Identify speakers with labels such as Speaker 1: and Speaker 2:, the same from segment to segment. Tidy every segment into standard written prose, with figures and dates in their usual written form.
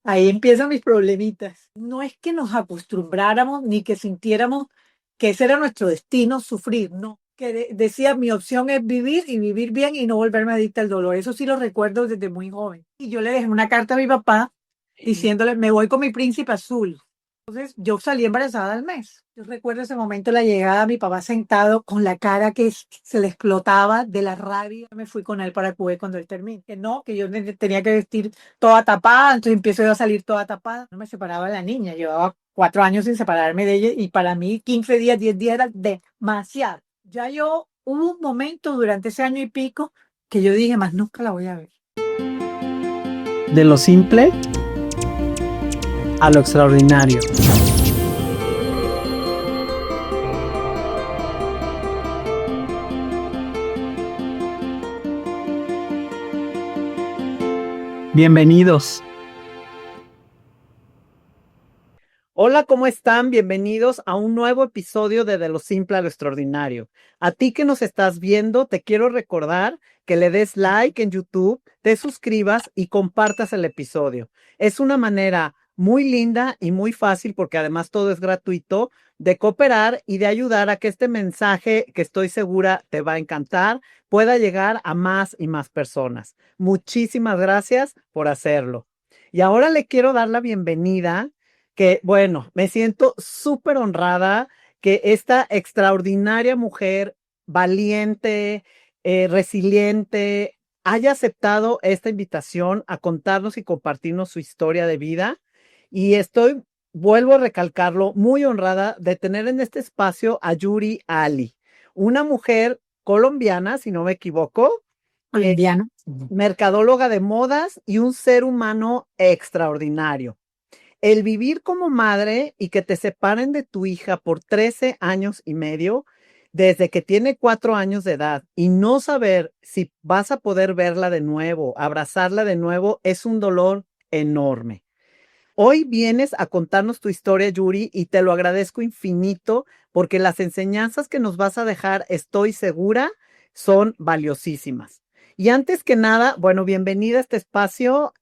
Speaker 1: Ahí empiezan mis problemitas. No es que nos acostumbráramos ni que sintiéramos que ese era nuestro destino, sufrir, no. Que decía, mi opción es vivir y vivir bien y no volverme adicta al dolor. Eso sí lo recuerdo desde muy joven. Y yo le dejé una carta a mi papá diciéndole, me voy con mi príncipe azul. Entonces, yo salí embarazada al mes. Yo recuerdo ese momento, la llegada, mi papá sentado con la cara que se le explotaba de la rabia. Me fui con él para Cuba cuando él termine. Que no, que yo tenía que vestir toda tapada, entonces empiezo yo a salir toda tapada. No me separaba de la niña, llevaba 4 años sin separarme de ella y para mí 15 días, 10 días era demasiado. Ya yo hubo un momento durante ese año y pico que yo dije, más nunca la voy a ver.
Speaker 2: De lo simple a lo extraordinario. Bienvenidos. Hola, ¿cómo están? Bienvenidos a un nuevo episodio de lo simple a lo extraordinario. A ti que nos estás viendo, te quiero recordar que le des like en YouTube, te suscribas y compartas el episodio. Es una manera muy linda y muy fácil, porque además todo es gratuito, de cooperar y de ayudar a que este mensaje, que estoy segura te va a encantar, pueda llegar a más y más personas. Muchísimas gracias por hacerlo. Y ahora le quiero dar la bienvenida, que bueno, me siento súper honrada que esta extraordinaria mujer, valiente, resiliente, haya aceptado esta invitación a contarnos y compartirnos su historia de vida. Y estoy, vuelvo a recalcarlo, muy honrada de tener en este espacio a Yuri Ali, una mujer colombiana, si no me equivoco, eh,
Speaker 1: Colombiano.
Speaker 2: mercadóloga de modas y un ser humano extraordinario. El vivir como madre y que te separen de tu hija por 13 años y medio, desde que tiene 4 años de edad, y no saber si vas a poder verla de nuevo, abrazarla de nuevo, es un dolor enorme. Hoy vienes a contarnos tu historia, Yuri, y te lo agradezco infinito, porque las enseñanzas que nos vas a dejar, estoy segura, son valiosísimas. Y antes que nada, bueno, bienvenida a este espacio.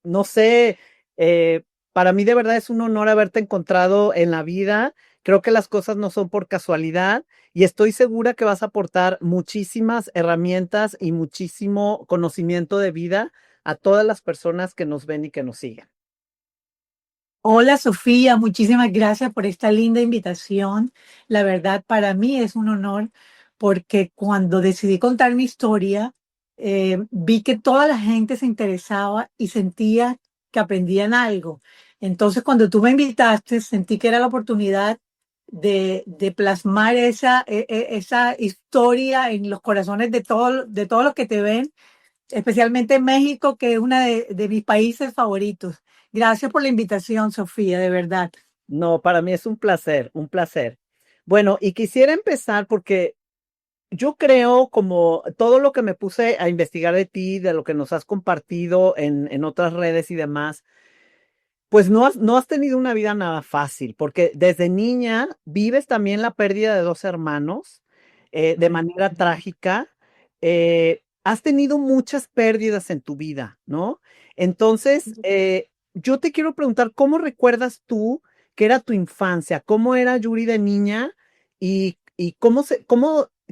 Speaker 2: No sé, eh, para mí de verdad es un honor haberte encontrado en la vida. Creo que las cosas no son por casualidad y estoy segura que vas a aportar muchísimas herramientas y muchísimo conocimiento de vida a todas las personas que nos ven y que nos siguen.
Speaker 1: Hola Sofía, muchísimas gracias por esta linda invitación. La verdad, para mí es un honor porque cuando decidí contar mi historia, vi que toda la gente se interesaba y sentía que aprendían algo. Entonces, cuando tú me invitaste, sentí que era la oportunidad de plasmar esa historia en los corazones de todos los que te ven, especialmente México, que es uno de mis países favoritos. Gracias por la invitación, Sofía, de verdad.
Speaker 2: No, para mí es un placer, un placer. Bueno, y quisiera empezar porque yo creo, como todo lo que me puse a investigar de ti, de lo que nos has compartido en otras redes y demás, pues no has tenido una vida nada fácil, porque desde niña vives también la pérdida de dos hermanos, de manera trágica. Has tenido muchas pérdidas en tu vida, ¿no? Entonces, yo te quiero preguntar, ¿cómo recuerdas tú que era tu infancia? ¿Cómo era Yuri de niña? Y cómo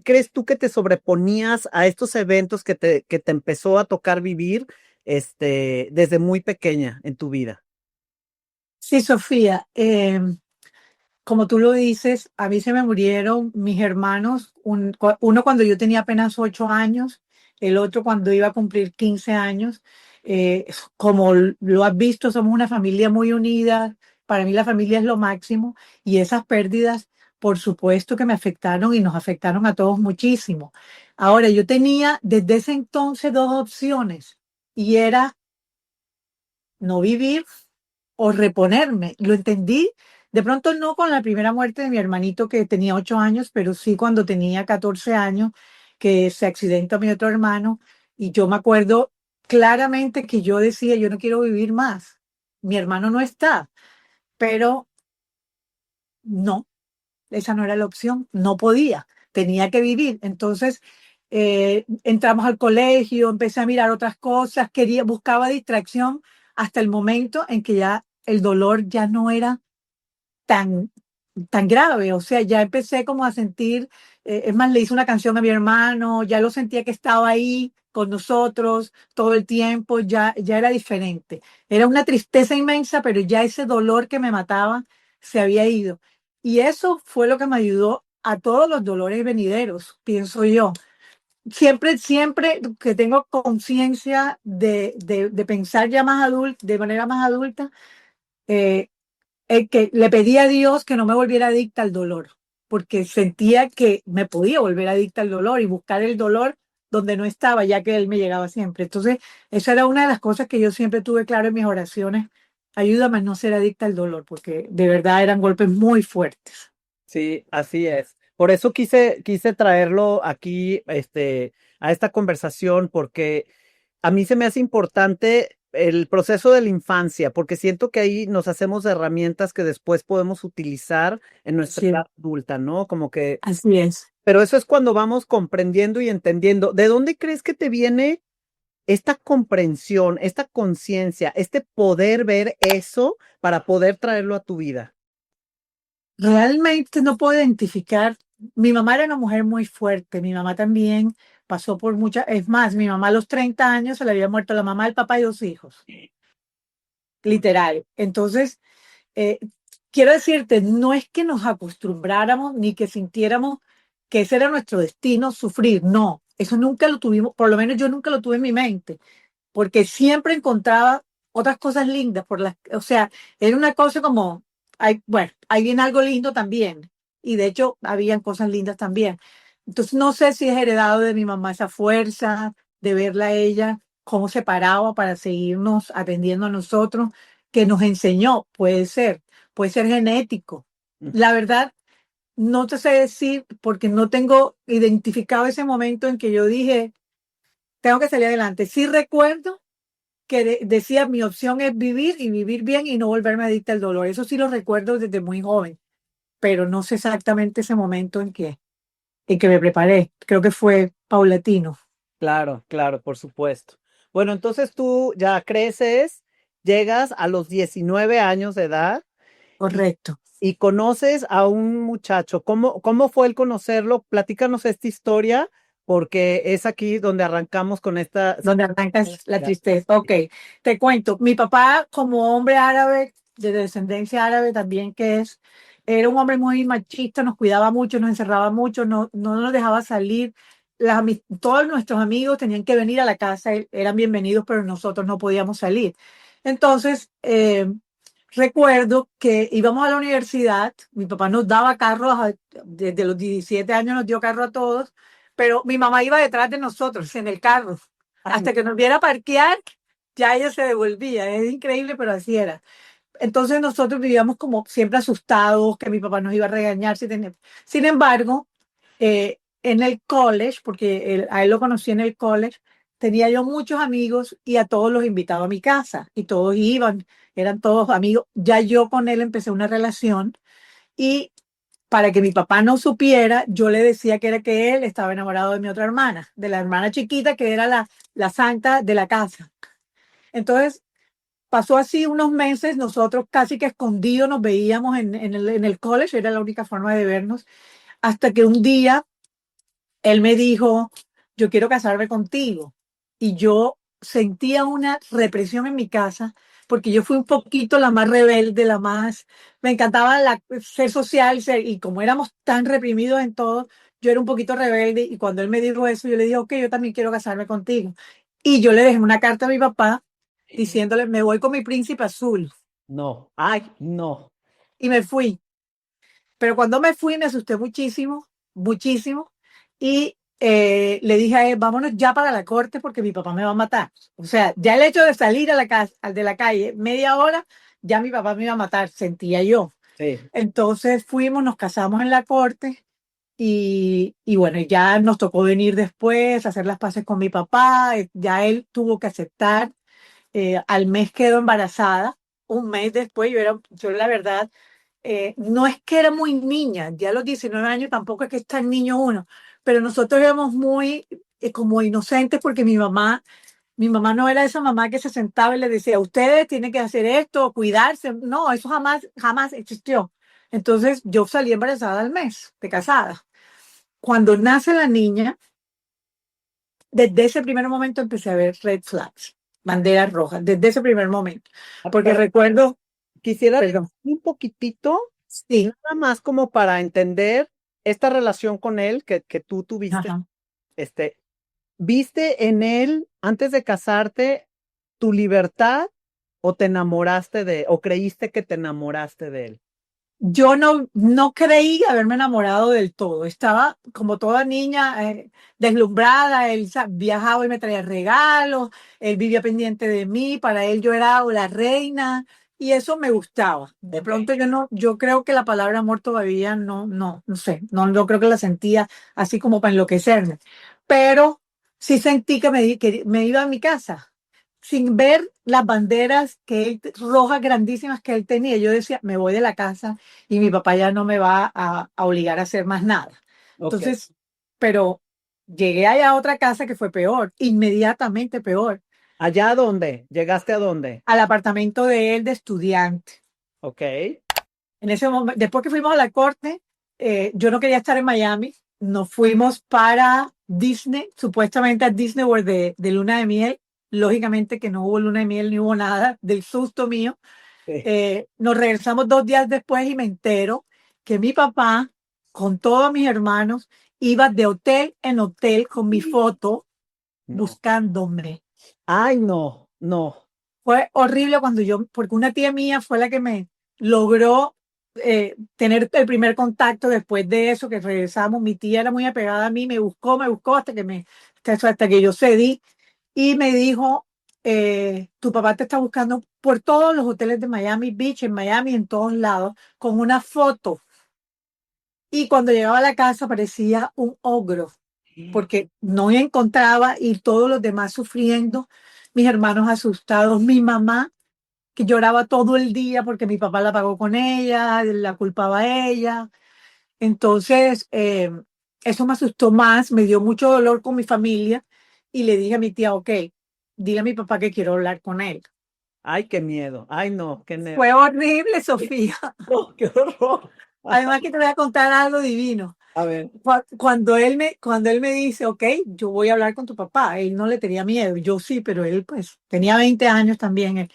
Speaker 2: crees tú que te sobreponías a estos eventos que te empezó a tocar vivir, desde muy pequeña en tu vida?
Speaker 1: Sí, Sofía, como tú lo dices, a mí se me murieron mis hermanos, uno cuando yo tenía apenas 8 años, el otro cuando iba a cumplir 15 años. Como lo has visto, somos una familia muy unida. Para mí la familia es lo máximo y esas pérdidas, por supuesto que me afectaron y nos afectaron a todos muchísimo. Ahora, yo tenía desde ese entonces dos opciones y era no vivir o reponerme. Lo entendí, de pronto no con la primera muerte de mi hermanito que tenía 8 años, pero sí cuando tenía 14 años, que se accidenta mi otro hermano. Y yo me acuerdo claramente que yo decía, yo no quiero vivir más. Mi hermano no está, pero no, esa no era la opción, no podía, tenía que vivir. Entonces, entramos al colegio, empecé a mirar otras cosas, buscaba distracción hasta el momento en que ya el dolor ya no era tan, tan grave. O sea, ya empecé como a sentir, es más, le hice una canción a mi hermano, ya lo sentía que estaba ahí con nosotros todo el tiempo, ya era diferente. Era una tristeza inmensa, pero ya ese dolor que me mataba se había ido. Y eso fue lo que me ayudó a todos los dolores venideros, pienso yo. Siempre que tengo conciencia de pensar ya más adulta, de manera más adulta, eh, que le pedí a Dios que no me volviera adicta al dolor, porque sentía que me podía volver adicta al dolor y buscar el dolor donde no estaba, ya que Él me llegaba siempre. Entonces, esa era una de las cosas que yo siempre tuve claro en mis oraciones. Ayúdame a no ser adicta al dolor, porque de verdad eran golpes muy fuertes.
Speaker 2: Sí, así es. Por eso quise traerlo aquí, a esta conversación, porque a mí se me hace importante el proceso de la infancia, porque siento que ahí nos hacemos de herramientas que después podemos utilizar en nuestra
Speaker 1: Sí,
Speaker 2: edad adulta, ¿no? Como que,
Speaker 1: así es.
Speaker 2: pero eso es cuando vamos comprendiendo y entendiendo. ¿De dónde crees que te viene esta comprensión, esta conciencia, este poder ver eso para poder traerlo a tu vida?
Speaker 1: Realmente no puedo identificar. Mi mamá era una mujer muy fuerte. Mi mamá también pasó por muchas. Es más, mi mamá a los 30 años se le había muerto la mamá, el papá y dos hijos, literal. Entonces, eh, quiero decirte, no es que nos acostumbráramos ni que sintiéramos que ese era nuestro destino, sufrir. No, eso nunca lo tuvimos, por lo menos yo nunca lo tuve en mi mente, porque siempre encontraba otras cosas lindas o sea, era una cosa como, bueno, ahí viene algo lindo también, y de hecho habían cosas lindas también. Entonces no sé si es heredado de mi mamá esa fuerza, de verla a ella, cómo se paraba para seguirnos atendiendo a nosotros, que nos enseñó, puede ser genético. La verdad, no te sé decir porque no tengo identificado ese momento en que yo dije, tengo que salir adelante. Sí recuerdo que decía mi opción es vivir y vivir bien y no volverme adicta al dolor. Eso sí lo recuerdo desde muy joven, pero no sé exactamente ese momento en que me preparé. Creo que fue paulatino.
Speaker 2: Claro, claro, por supuesto. Bueno, entonces tú ya creces, llegas a los 19 años de edad y,
Speaker 1: Correcto.
Speaker 2: y conoces a un muchacho. ¿Cómo fue el conocerlo? Platícanos esta historia, porque es aquí donde arrancamos con esta
Speaker 1: Donde arranca es la
Speaker 2: secuencia.
Speaker 1: tristeza. Ok, te cuento. Mi papá, como hombre árabe, de descendencia árabe también que es, era un hombre muy machista, nos cuidaba mucho, nos encerraba mucho, no nos dejaba salir. Todos nuestros amigos tenían que venir a la casa, eran bienvenidos, pero nosotros no podíamos salir. Entonces, recuerdo que íbamos a la universidad, mi papá nos daba carros, desde los 17 años nos dio carro a todos, pero mi mamá iba detrás de nosotros en el carro
Speaker 2: Ay,
Speaker 1: hasta que nos viera parquear, ya ella se devolvía. Es increíble, pero así era. Entonces nosotros vivíamos como siempre asustados, que mi papá nos iba a regañar. Sin embargo, en el college, porque a él lo conocí en el college, tenía yo muchos amigos y a todos los invitaba a mi casa y todos iban, eran todos amigos. Ya yo con él empecé una relación y para que mi papá no supiera, yo le decía que era que él estaba enamorado de mi otra hermana, de la hermana chiquita que era la santa de la casa. Entonces, pasó así unos meses, nosotros casi que escondidos nos veíamos en el college, era la única forma de vernos, hasta que un día él me dijo, yo quiero casarme contigo. Y yo sentía una represión en mi casa porque yo fui un poquito la más rebelde, me encantaba ser social y como éramos tan reprimidos en todo, yo era un poquito rebelde y cuando él me dijo eso, yo le dije, ok, yo también quiero casarme contigo. Y yo le dejé una carta a mi papá diciéndole, me voy con mi príncipe azul
Speaker 2: no, ay, no.
Speaker 1: y me fui. Pero cuando me fui me asusté muchísimo, muchísimo, y le dije a él, vámonos ya para la corte porque mi papá me va a matar. O sea, ya el hecho de salir a la casa, al de la calle media hora, ya mi papá me iba a matar, sentía yo.
Speaker 2: Sí.
Speaker 1: Entonces fuimos, nos casamos en la corte y bueno, ya nos tocó venir después, hacer las paces con mi papá, ya él tuvo que aceptar, al mes quedó embarazada, un mes después yo la verdad no es que era muy niña, ya a los 19 años tampoco es que es tan niño uno, pero nosotros éramos muy como inocentes porque mi mamá Mi mamá no era esa mamá que se sentaba y le decía, ustedes tienen que hacer esto, cuidarse. No, eso jamás, jamás existió. Entonces yo salí embarazada al mes de casada. Cuando nace la niña, desde ese primer momento empecé a ver red flags, banderas rojas, desde ese primer momento. Porque
Speaker 2: Pero
Speaker 1: recuerdo,
Speaker 2: quisiera
Speaker 1: perdón,
Speaker 2: un poquitito,
Speaker 1: sí,
Speaker 2: nada más como para entender esta relación con él que tú tuviste.
Speaker 1: ajá.
Speaker 2: Este, ¿Viste en él, antes de casarte, tu libertad o te enamoraste o creíste que te enamoraste de él?
Speaker 1: Yo no creí haberme enamorado del todo. Estaba como toda niña deslumbrada. Él viajaba y me traía regalos. Él vivía pendiente de mí. Para él yo era la reina y eso me gustaba. De
Speaker 2: Ok.
Speaker 1: pronto yo creo que la palabra amor todavía no sé, no creo que la sentía así como para enloquecerme. Pero sí sentí que me iba a mi casa sin ver las banderas rojas grandísimas que él tenía. Yo decía, me voy de la casa y mi papá ya no me va a obligar a hacer más nada.
Speaker 2: Ok.
Speaker 1: Entonces, pero llegué allá a otra casa que fue peor, inmediatamente peor,
Speaker 2: ¿Allá a dónde? ¿Llegaste a dónde?
Speaker 1: al apartamento de él de estudiante.
Speaker 2: Ok.
Speaker 1: En ese momento, después que fuimos a la corte, yo no quería estar en Miami. Nos fuimos para Disney, supuestamente a Disney World de luna de miel. Lógicamente que no hubo luna de miel ni hubo nada del susto mío.
Speaker 2: Sí.
Speaker 1: Nos regresamos 2 días después y me entero que mi papá, con todos mis hermanos, iba de hotel en hotel con mi foto
Speaker 2: No.
Speaker 1: buscándome.
Speaker 2: Ay, no, no.
Speaker 1: Fue horrible porque una tía mía fue la que me logró tener el primer contacto después de eso, que regresamos. Mi tía era muy apegada a mí, me buscó hasta que yo cedí y me dijo, tu papá te está buscando por todos los hoteles de Miami Beach, en Miami, en todos lados, con una foto. Y cuando llegaba a la casa parecía un ogro, porque no me encontraba y todos los demás sufriendo, mis hermanos asustados, mi mamá que lloraba todo el día porque mi papá la pagó con ella, la culpaba a ella. Entonces, eso me asustó más, me dio mucho dolor con mi familia y le dije a mi tía, ok, dile a mi papá que quiero hablar con él.
Speaker 2: Ay, qué miedo. Ay, no, qué
Speaker 1: Fue horrible, Sofía.
Speaker 2: no, qué horror.
Speaker 1: Además que te voy a contar algo divino.
Speaker 2: A ver,
Speaker 1: Cuando él me dice, ok, yo voy a hablar con tu papá, él no le tenía miedo, yo sí, pero él pues tenía 20 años también,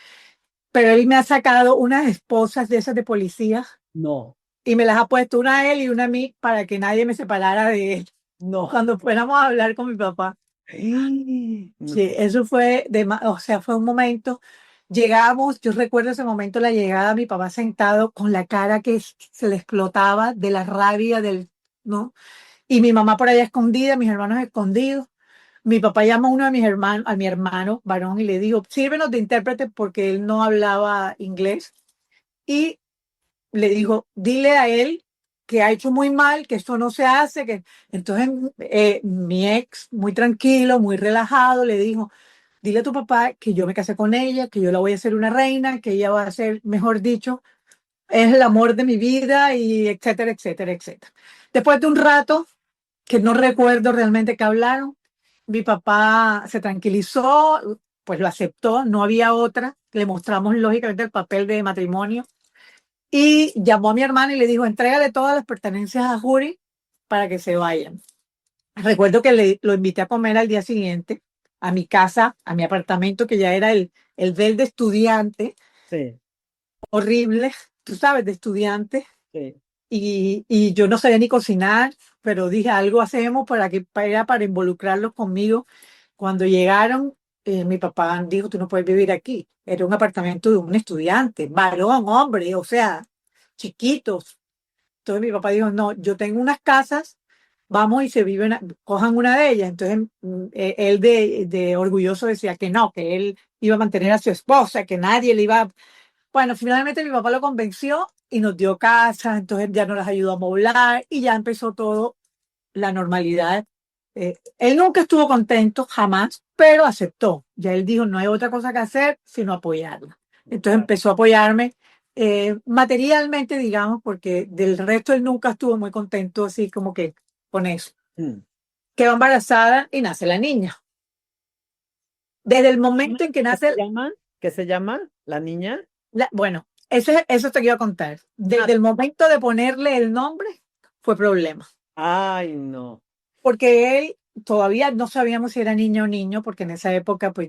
Speaker 1: pero él me ha sacado unas esposas de esas de policía
Speaker 2: no,
Speaker 1: y me las ha puesto una a él y una a mí para que nadie me separara de él
Speaker 2: no.
Speaker 1: cuando fuéramos a hablar con mi papá.
Speaker 2: No.
Speaker 1: Sí, eso o sea, fue un momento. Llegamos, yo recuerdo ese momento, la llegada, mi papá sentado con la cara que se le explotaba de la rabia ¿no? Y mi mamá por allá escondida, mis hermanos escondidos. Mi papá llama a uno de mis hermanos, a mi hermano varón y le dijo, sírvenos de intérprete porque él no hablaba inglés. Y le dijo, dile a él que ha hecho muy mal, que esto no se hace, que entonces mi ex, muy tranquilo, muy relajado, le dijo, dile a tu papá que yo me casé con ella, que yo la voy a hacer una reina, que ella va a ser, mejor dicho, es el amor de mi vida y etcétera, etcétera, etcétera. Después de un rato, que no recuerdo realmente qué hablaron, mi papá se tranquilizó, pues lo aceptó, no había otra, le mostramos lógicamente el papel de matrimonio y llamó a mi hermana y le dijo, entrégale todas las pertenencias a Juri para que se vayan. Recuerdo que lo invité a comer al día siguiente a mi casa, a mi apartamento, que ya era el del de estudiante,
Speaker 2: Sí,
Speaker 1: horrible, tú sabes, de estudiante.
Speaker 2: sí.
Speaker 1: Y yo no sabía ni cocinar, pero dije, algo hacemos para involucrarlos conmigo. Cuando llegaron, mi papá dijo, tú no puedes vivir aquí. Era un apartamento de un estudiante, varón, hombre, o sea, chiquitos. Entonces mi papá dijo, no, yo tengo unas casas, vamos y cojan una de ellas. Entonces él de orgulloso decía que él iba a mantener a su esposa, que nadie le iba. Bueno, finalmente mi papá lo convenció y nos dio casa, entonces ya nos las ayudó a moblar y ya empezó todo la normalidad. Él nunca estuvo contento, jamás, pero aceptó. Ya él dijo, no hay otra cosa que hacer sino apoyarla. Entonces
Speaker 2: Claro.
Speaker 1: empezó a apoyarme materialmente, digamos, porque del resto él nunca estuvo muy contento así como que con eso.
Speaker 2: Mm.
Speaker 1: Quedó embarazada y nace la niña. Desde el momento en que
Speaker 2: ¿Qué
Speaker 1: nace,
Speaker 2: se llama? ¿Qué se llama la niña?
Speaker 1: bueno, eso te quiero contar.
Speaker 2: Ah,
Speaker 1: Desde el momento de ponerle el nombre fue problema,
Speaker 2: ay, no.
Speaker 1: porque él todavía no sabíamos si era niña o niño, porque en esa época, pues,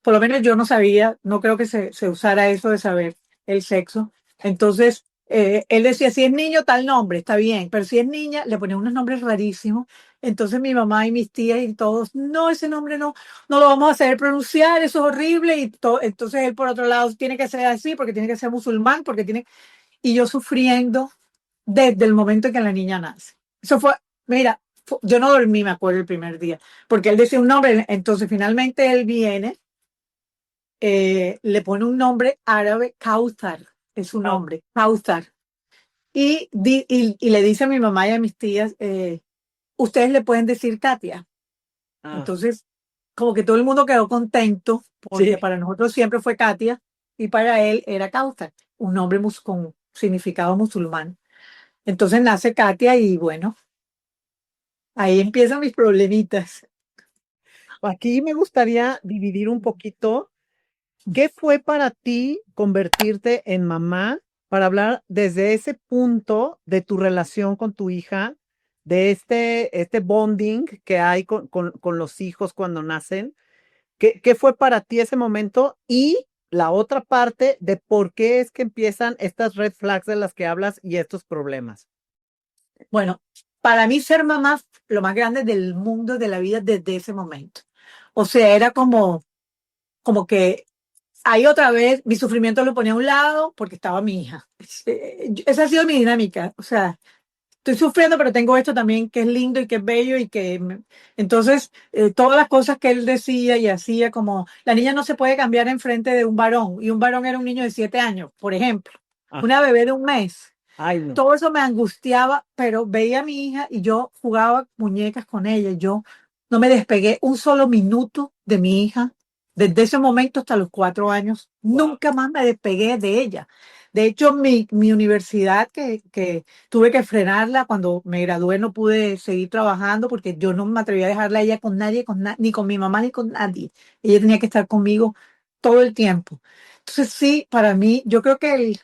Speaker 1: por lo menos yo no sabía, no creo que se usara eso de saber el sexo. Entonces, él decía, si es niño, tal nombre, está bien, pero si es niña, le ponía unos nombres rarísimos. Entonces mi mamá y mis tías y todos, no, ese nombre no, no lo vamos a saber pronunciar, eso es horrible. Y entonces él, por otro lado, tiene que ser así, porque tiene que ser musulmán, porque tiene... Y yo sufriendo desde el momento en que la niña nace. Eso fue, mira, yo no dormí, me acuerdo, el primer día, porque él decía un nombre, entonces finalmente él viene, le pone un nombre árabe, Kauthar, es su
Speaker 2: Ah,
Speaker 1: nombre, Kauthar, y le dice a mi mamá y a mis tías, ustedes le pueden decir Katia.
Speaker 2: ah,
Speaker 1: Entonces, como que todo el mundo quedó contento,
Speaker 2: sí.
Speaker 1: porque para nosotros siempre fue Katia, y para él era Kauthar, un nombre con significado musulmán. Entonces nace Katia y bueno, ahí empiezan mis problemitas.
Speaker 2: Aquí me gustaría dividir un poquito. ¿Qué fue para ti convertirte en mamá para hablar desde ese punto de tu relación con tu hija, de este bonding que hay con los hijos cuando nacen? ¿Qué fue para ti ese momento? Y la otra parte de por qué es que empiezan estas red flags de las que hablas y estos problemas.
Speaker 1: Bueno, para mí ser mamá, lo más grande del mundo, de la vida, desde ese momento. O sea, era como que ahí otra vez mi sufrimiento lo ponía a un lado porque estaba mi hija. Esa ha sido mi dinámica. O sea, estoy sufriendo, pero tengo esto también que es lindo y que es bello y que... Entonces, todas las cosas que él decía y hacía, como la niña no se puede cambiar en frente de un varón, y un varón era un niño de 7 años, por ejemplo,
Speaker 2: Ah,
Speaker 1: una bebé de un mes.
Speaker 2: ay, no.
Speaker 1: Todo eso me angustiaba, pero veía a mi hija y yo jugaba muñecas con ella. Yo no me despegué un solo minuto de mi hija. Desde ese momento hasta los 4 años,
Speaker 2: Wow.
Speaker 1: nunca más me despegué de ella. De hecho, mi universidad, que tuve que frenarla cuando me gradué, no pude seguir trabajando porque yo no me atrevía a dejarla a ella con nadie, ni con mi mamá, ni con nadie. Ella tenía que estar conmigo todo el tiempo. Entonces, sí, para mí, yo creo que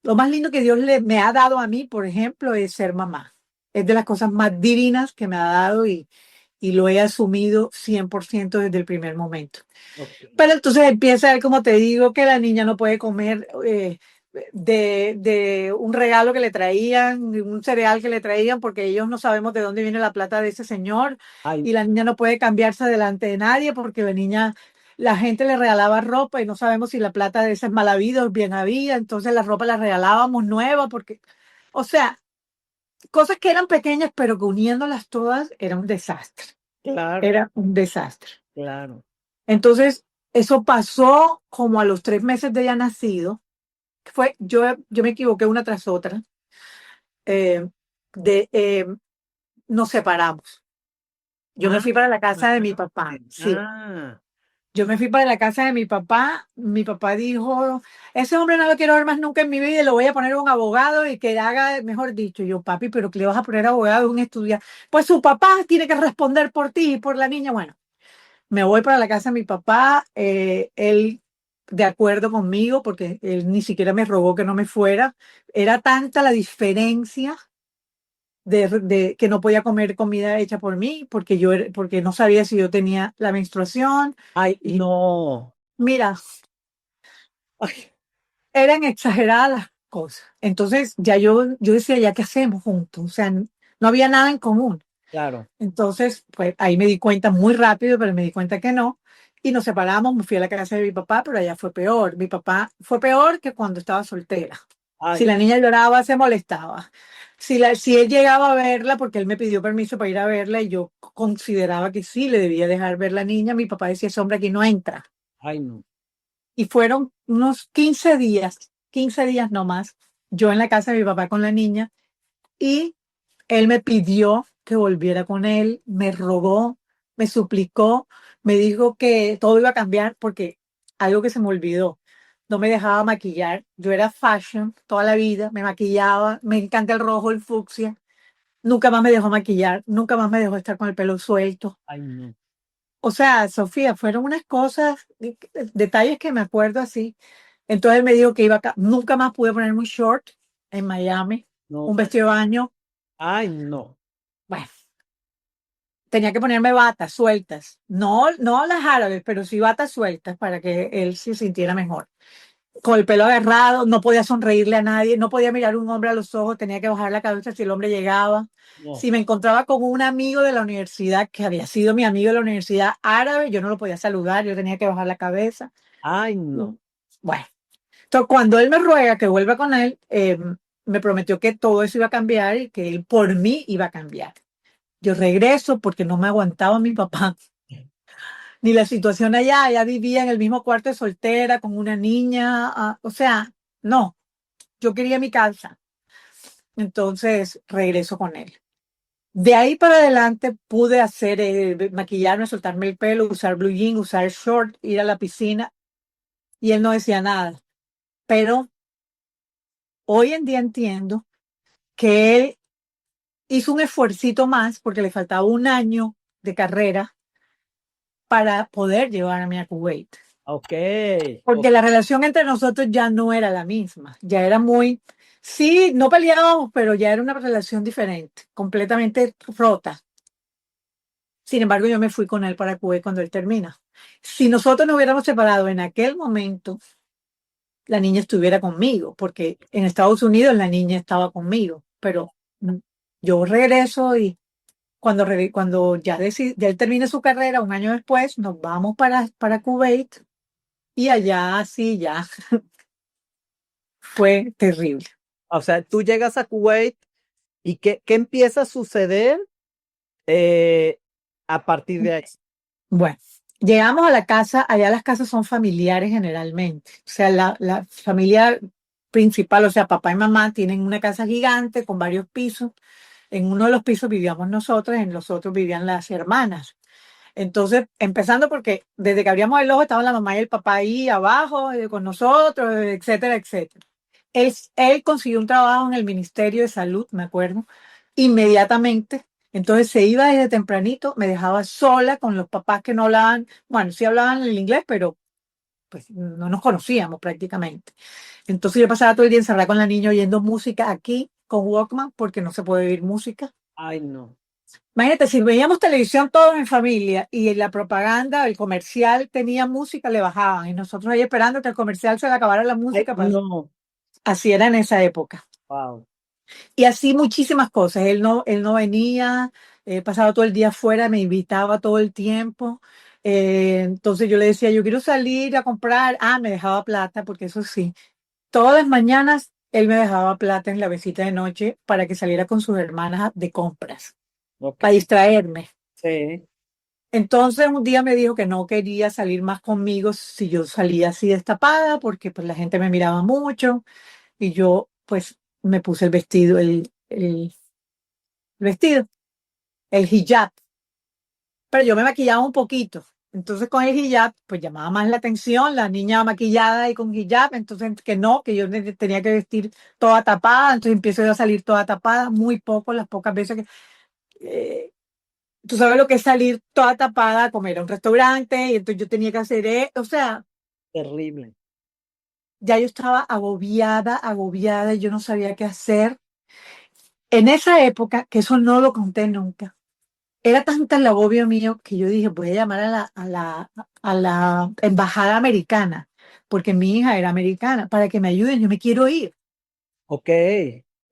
Speaker 1: lo más lindo que Dios me ha dado a mí, por ejemplo, es ser mamá. Es de las cosas más divinas que me ha dado y lo he asumido 100% desde el primer momento.
Speaker 2: Ok.
Speaker 1: Pero entonces empieza a ver, como te digo, que la niña no puede comer de un regalo que le traían, de un cereal que le traían, porque ellos no sabemos de dónde viene la plata de ese señor.
Speaker 2: Ay,
Speaker 1: Y la niña no puede cambiarse delante de nadie porque la gente le regalaba ropa y no sabemos si la plata de ese es mal habido o bien habida. Entonces la ropa la regalábamos nueva porque, o sea, cosas que eran pequeñas, pero que uniéndolas todas era un desastre.
Speaker 2: claro,
Speaker 1: Era un desastre.
Speaker 2: claro.
Speaker 1: Entonces, eso pasó como a los 3 meses de ya nacido. Yo me equivoqué una tras otra. eh, de, Nos separamos. Yo me
Speaker 2: Ah,
Speaker 1: fui para la casa de mi papá.
Speaker 2: imagínate.
Speaker 1: Sí,
Speaker 2: Ah,
Speaker 1: yo me fui para la casa de mi papá. Mi papá dijo, ese hombre no lo quiero ver más nunca en mi vida y le voy a poner un abogado y que haga, mejor dicho, yo, papi, pero que le vas a poner abogado a un estudiante. Pues su papá tiene que responder por ti y por la niña. Bueno, me voy para la casa de mi papá, él de acuerdo conmigo, porque él ni siquiera me rogó que no me fuera. Era tanta la diferencia de que no podía comer comida hecha por mí, porque no sabía si yo tenía la menstruación.
Speaker 2: ay,
Speaker 1: Y
Speaker 2: no.
Speaker 1: mira,
Speaker 2: Ay,
Speaker 1: eran exageradas las cosas. Entonces ya yo decía, ¿ya qué hacemos juntos? O sea, no había nada en común.
Speaker 2: claro.
Speaker 1: Entonces, pues ahí me di cuenta muy rápido, pero me di cuenta que no. Y nos separamos, me fui a la casa de mi papá, pero allá fue peor. Mi papá fue peor que cuando estaba soltera. Si
Speaker 2: Ay,
Speaker 1: la niña lloraba, se molestaba. Si él llegaba a verla, porque él me pidió permiso para ir a verla y yo consideraba que sí, le debía dejar ver la niña, mi papá decía, ese hombre aquí no entra.
Speaker 2: ay, no.
Speaker 1: Y fueron unos 15 días no más, yo en la casa de mi papá con la niña y él me pidió que volviera con él, me rogó, me suplicó, me dijo que todo iba a cambiar porque algo que se me olvidó, no me dejaba maquillar. Yo era fashion toda la vida, me maquillaba, me encanta el rojo, el fucsia. Nunca más me dejó maquillar, nunca más me dejó estar con el pelo suelto.
Speaker 2: Ay, no.
Speaker 1: o sea, Sofía, fueron unas cosas, detalles que me acuerdo así. Entonces él me dijo que nunca más pude ponerme un short en Miami,
Speaker 2: No,
Speaker 1: un vestido de baño.
Speaker 2: ay, no.
Speaker 1: Bueno, tenía que ponerme batas sueltas, no las árabes, pero sí batas sueltas para que él se sintiera mejor. Con el pelo agarrado, no podía sonreírle a nadie, no podía mirar a un hombre a los ojos, tenía que bajar la cabeza si el hombre llegaba.
Speaker 2: No.
Speaker 1: Si me encontraba con un amigo de la universidad, que había sido mi amigo de la universidad árabe, yo no lo podía saludar, yo tenía que bajar la cabeza.
Speaker 2: Ay, no.
Speaker 1: Mm. Bueno, entonces cuando él me ruega que vuelva con él, me prometió que todo eso iba a cambiar y que él por mí iba a cambiar. Yo regreso porque no me aguantaba mi papá, ni la situación allá. Ella vivía en el mismo cuarto de soltera con una niña, o sea, no, yo quería mi casa. Entonces regreso con él. De ahí para adelante pude hacer, maquillarme, soltarme el pelo, usar blue jean, usar short, ir a la piscina y él no decía nada. Pero hoy en día entiendo que él hizo un esfuercito más porque le faltaba un año de carrera para poder llevarme a Kuwait.
Speaker 2: Ok.
Speaker 1: Porque la relación entre nosotros ya no era la misma, ya era muy, sí, no peleábamos, pero ya era una relación diferente, completamente rota. Sin embargo, yo me fui con él para Kuwait cuando él termina. Si nosotros nos hubiéramos separado en aquel momento, la niña estuviera conmigo, porque en Estados Unidos la niña estaba conmigo, pero mm, yo regreso y cuando ya él termine su carrera, un año después, nos vamos para Kuwait y allá sí, ya fue terrible.
Speaker 2: O sea, tú llegas a Kuwait y ¿qué empieza a suceder eh, a partir de ahí?
Speaker 1: Bueno, llegamos a la casa, allá las casas son familiares generalmente, o sea, la familia principal, o sea, papá y mamá tienen una casa gigante con varios pisos. En uno de los pisos vivíamos nosotros, en los otros vivían las hermanas. Entonces, empezando porque desde que abríamos el ojo estaban la mamá y el papá ahí abajo con nosotros, etcétera, etcétera. Él consiguió un trabajo en el Ministerio de Salud, me acuerdo, inmediatamente. Entonces se iba desde tempranito, me dejaba sola con los papás que no hablaban, bueno, sí hablaban el inglés, pero pues no nos conocíamos prácticamente. Entonces yo pasaba todo el día encerrada con la niña oyendo música aquí con Walkman porque no se puede oír música.
Speaker 2: Ay, no.
Speaker 1: Imagínate, si veíamos televisión todos en familia y la propaganda, el comercial tenía música, le bajaban y nosotros ahí esperando que el comercial se le acabara la
Speaker 2: Ay,
Speaker 1: música.
Speaker 2: no.
Speaker 1: Así era en esa época.
Speaker 2: Wow.
Speaker 1: Y así muchísimas cosas. Él no venía, pasaba todo el día afuera, me invitaba todo el tiempo. Entonces yo le decía, yo quiero salir a comprar. Ah, me dejaba plata, porque eso sí, todas las mañanas él me dejaba plata en la mesita de noche para que saliera con sus hermanas de compras,
Speaker 2: Ok.
Speaker 1: para distraerme.
Speaker 2: Sí.
Speaker 1: Entonces un día me dijo que no quería salir más conmigo si yo salía así destapada, porque pues la gente me miraba mucho y yo pues me puse el vestido, el hijab, pero yo me maquillaba un poquito. Entonces con el hijab pues llamaba más la atención, la niña maquillada y con hijab, entonces que no, que yo tenía que vestir toda tapada, entonces empiezo yo a salir toda tapada, muy poco, las pocas veces que... eh, tú sabes lo que es salir toda tapada a comer a un restaurante y entonces yo tenía que hacer, o sea,
Speaker 2: Terrible.
Speaker 1: ya yo estaba agobiada, agobiada y yo no sabía qué hacer. En esa época, que eso no lo conté nunca, era tanta el agobio mío que yo dije, voy a llamar a la embajada americana, porque mi hija era americana, para que me ayuden, yo me quiero ir.
Speaker 2: Ok.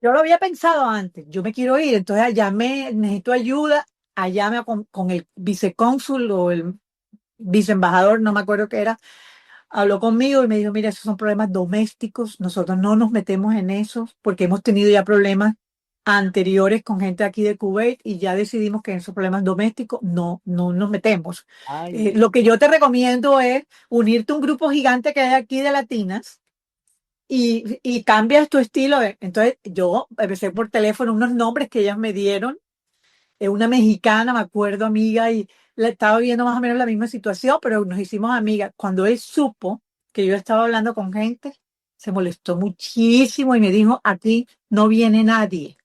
Speaker 1: Yo lo había pensado antes, yo me quiero ir, entonces allá necesito ayuda, allá con el vicecónsul o el viceembajador, no me acuerdo qué era, habló conmigo y me dijo, mira, esos son problemas domésticos, nosotros no nos metemos en eso porque hemos tenido ya problemas anteriores con gente aquí de Kuwait y ya decidimos que en esos problemas domésticos no nos metemos.
Speaker 2: Ay,
Speaker 1: Lo que yo te recomiendo es unirte a un grupo gigante que hay aquí de latinas y cambias tu estilo. Entonces yo empecé por teléfono unos nombres que ellas me dieron, una mexicana, me acuerdo, amiga, y la estaba viendo más o menos la misma situación, pero nos hicimos amigas. Cuando él supo que yo estaba hablando con gente, se molestó muchísimo y me dijo, aquí no viene nadie.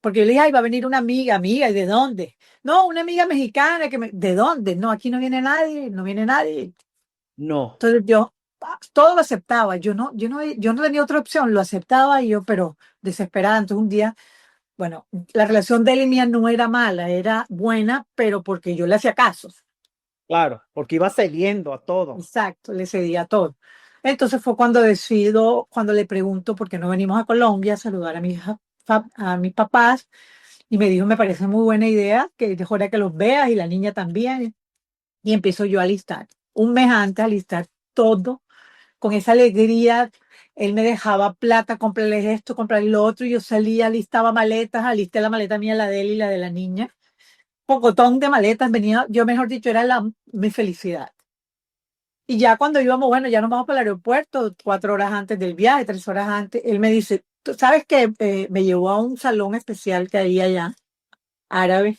Speaker 1: Porque yo le dije, ay, va a venir una amiga, ¿y de dónde? No, una amiga mexicana ¿de dónde? No, aquí no viene nadie, no viene nadie.
Speaker 2: No,
Speaker 1: Entonces yo todo lo aceptaba, yo no tenía otra opción, lo aceptaba y yo, pero desesperada. Entonces un día, bueno, la relación de él y mía no era mala, era buena, pero porque yo le hacía caso.
Speaker 2: claro, porque iba cediendo a todo.
Speaker 1: Exacto, le cedía todo. Entonces fue cuando decido, cuando le pregunto por qué no venimos a Colombia a saludar a a mis papás, y me dijo, me parece muy buena idea, que es hora que los veas y la niña también. Y empiezo yo a alistar, un mes antes a alistar todo, con esa alegría. Él me dejaba plata, comprarle esto, comprarle lo otro, y yo salía, listaba maletas, alisté la maleta mía, la de él y la de la niña. Pocotón de maletas, venía, yo mejor dicho, era mi felicidad. Y ya cuando íbamos, bueno, ya nos vamos para el aeropuerto, 4 horas antes del viaje, 3 horas antes, él me dice, "¿Tú sabes que me llevó a un salón especial que había allá, árabe,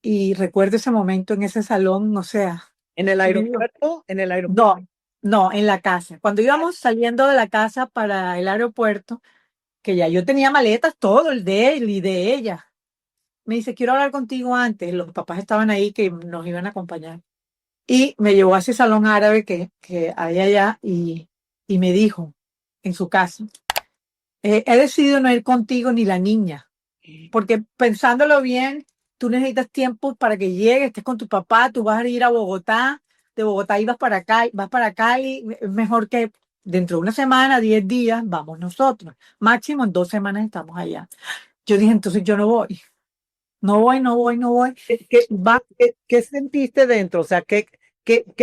Speaker 1: y recuerdo ese momento en ese salón, o sea,
Speaker 2: En el
Speaker 1: vivo.
Speaker 2: aeropuerto, en el aeropuerto.
Speaker 1: No, no, en la casa. Cuando íbamos saliendo de la casa para el aeropuerto, que ya yo tenía maletas, todo, el de él y de ella, me dice, quiero hablar contigo antes. Los papás estaban ahí que nos iban a acompañar. Y me llevó a ese salón árabe que hay allá y me dijo en su casa, he decidido no ir contigo ni la niña, porque pensándolo bien, tú necesitas tiempo para que llegues, estés con tu papá, tú vas a ir a Bogotá, de Bogotá ibas para acá, vas para Cali, es mejor que dentro de una semana, 10 días, vamos nosotros, máximo en 2 semanas estamos allá. Yo dije, entonces yo no voy, no voy, no voy, no voy. Va.
Speaker 2: ¿Qué sentiste dentro? O sea, ¿qué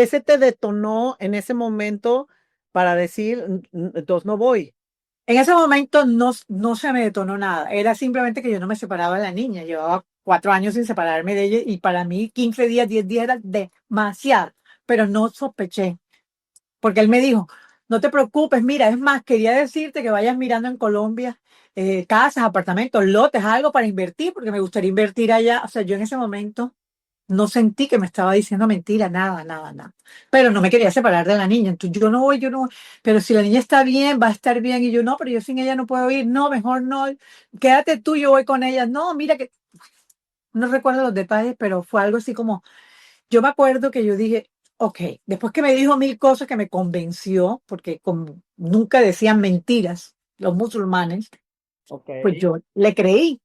Speaker 2: se te detonó en ese momento para decir, entonces no voy"?
Speaker 1: En ese momento no se me detonó nada, era simplemente que yo no me separaba de la niña, llevaba 4 años sin separarme de ella y para mí 15 días, 10 días era demasiado, pero no sospeché, porque él me dijo, no te preocupes, mira, es más, quería decirte que vayas mirando en Colombia casas, apartamentos, lotes, algo para invertir, porque me gustaría invertir allá. O sea, yo en ese momento no sentí que me estaba diciendo mentira, nada, nada, nada. Pero no me quería separar de la niña. Entonces yo no voy, yo no voy. Pero si la niña está bien, va a estar bien. Y yo no, pero yo sin ella no puedo ir. No, mejor no. Quédate tú, yo voy con ella. No, mira que no recuerdo los detalles, pero fue algo así como, yo me acuerdo que yo dije, ok, después que me dijo mil cosas que me convenció, porque nunca decían mentiras los musulmanes,
Speaker 2: Ok.
Speaker 1: pues yo le creí,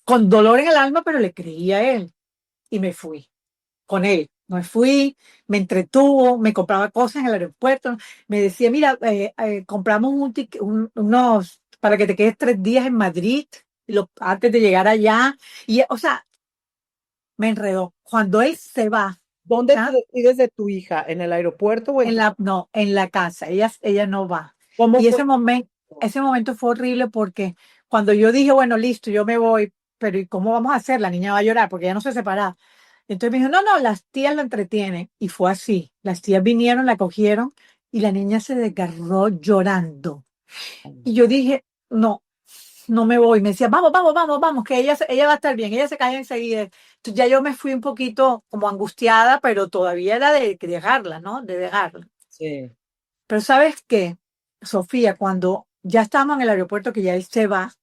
Speaker 1: con dolor en el alma, pero le creí a él y me fui con él. Me fui, me entretuvo, me compraba cosas en el aeropuerto, me decía, mira, compramos unos para que te quedes 3 días en Madrid antes de llegar allá. Y, o sea, me enredó. Cuando él se va,
Speaker 2: ¿Dónde te
Speaker 1: ¿ah?
Speaker 2: despides de tu hija? ¿En el aeropuerto o en tu...
Speaker 1: No, en la casa, ella no va.
Speaker 2: ¿Cómo
Speaker 1: Y
Speaker 2: fue?
Speaker 1: ese momento fue horrible porque cuando yo dije, bueno, listo, yo me voy, pero ¿y cómo vamos a hacer? La niña va a llorar porque ella no se separa. Entonces me dijo, no, no, las tías la entretienen. Y fue así. Las tías vinieron, la cogieron y la niña se desgarró llorando. Y yo dije, no, no me voy. Me decía, vamos, vamos, vamos, vamos, que ella va a estar bien, ella se cae enseguida. Entonces ya yo me fui un poquito como angustiada, pero todavía era de dejarla, ¿no? De dejarla.
Speaker 2: Sí.
Speaker 1: Pero ¿sabes qué, Sofía? Cuando ya estábamos en el aeropuerto, que ya él se va,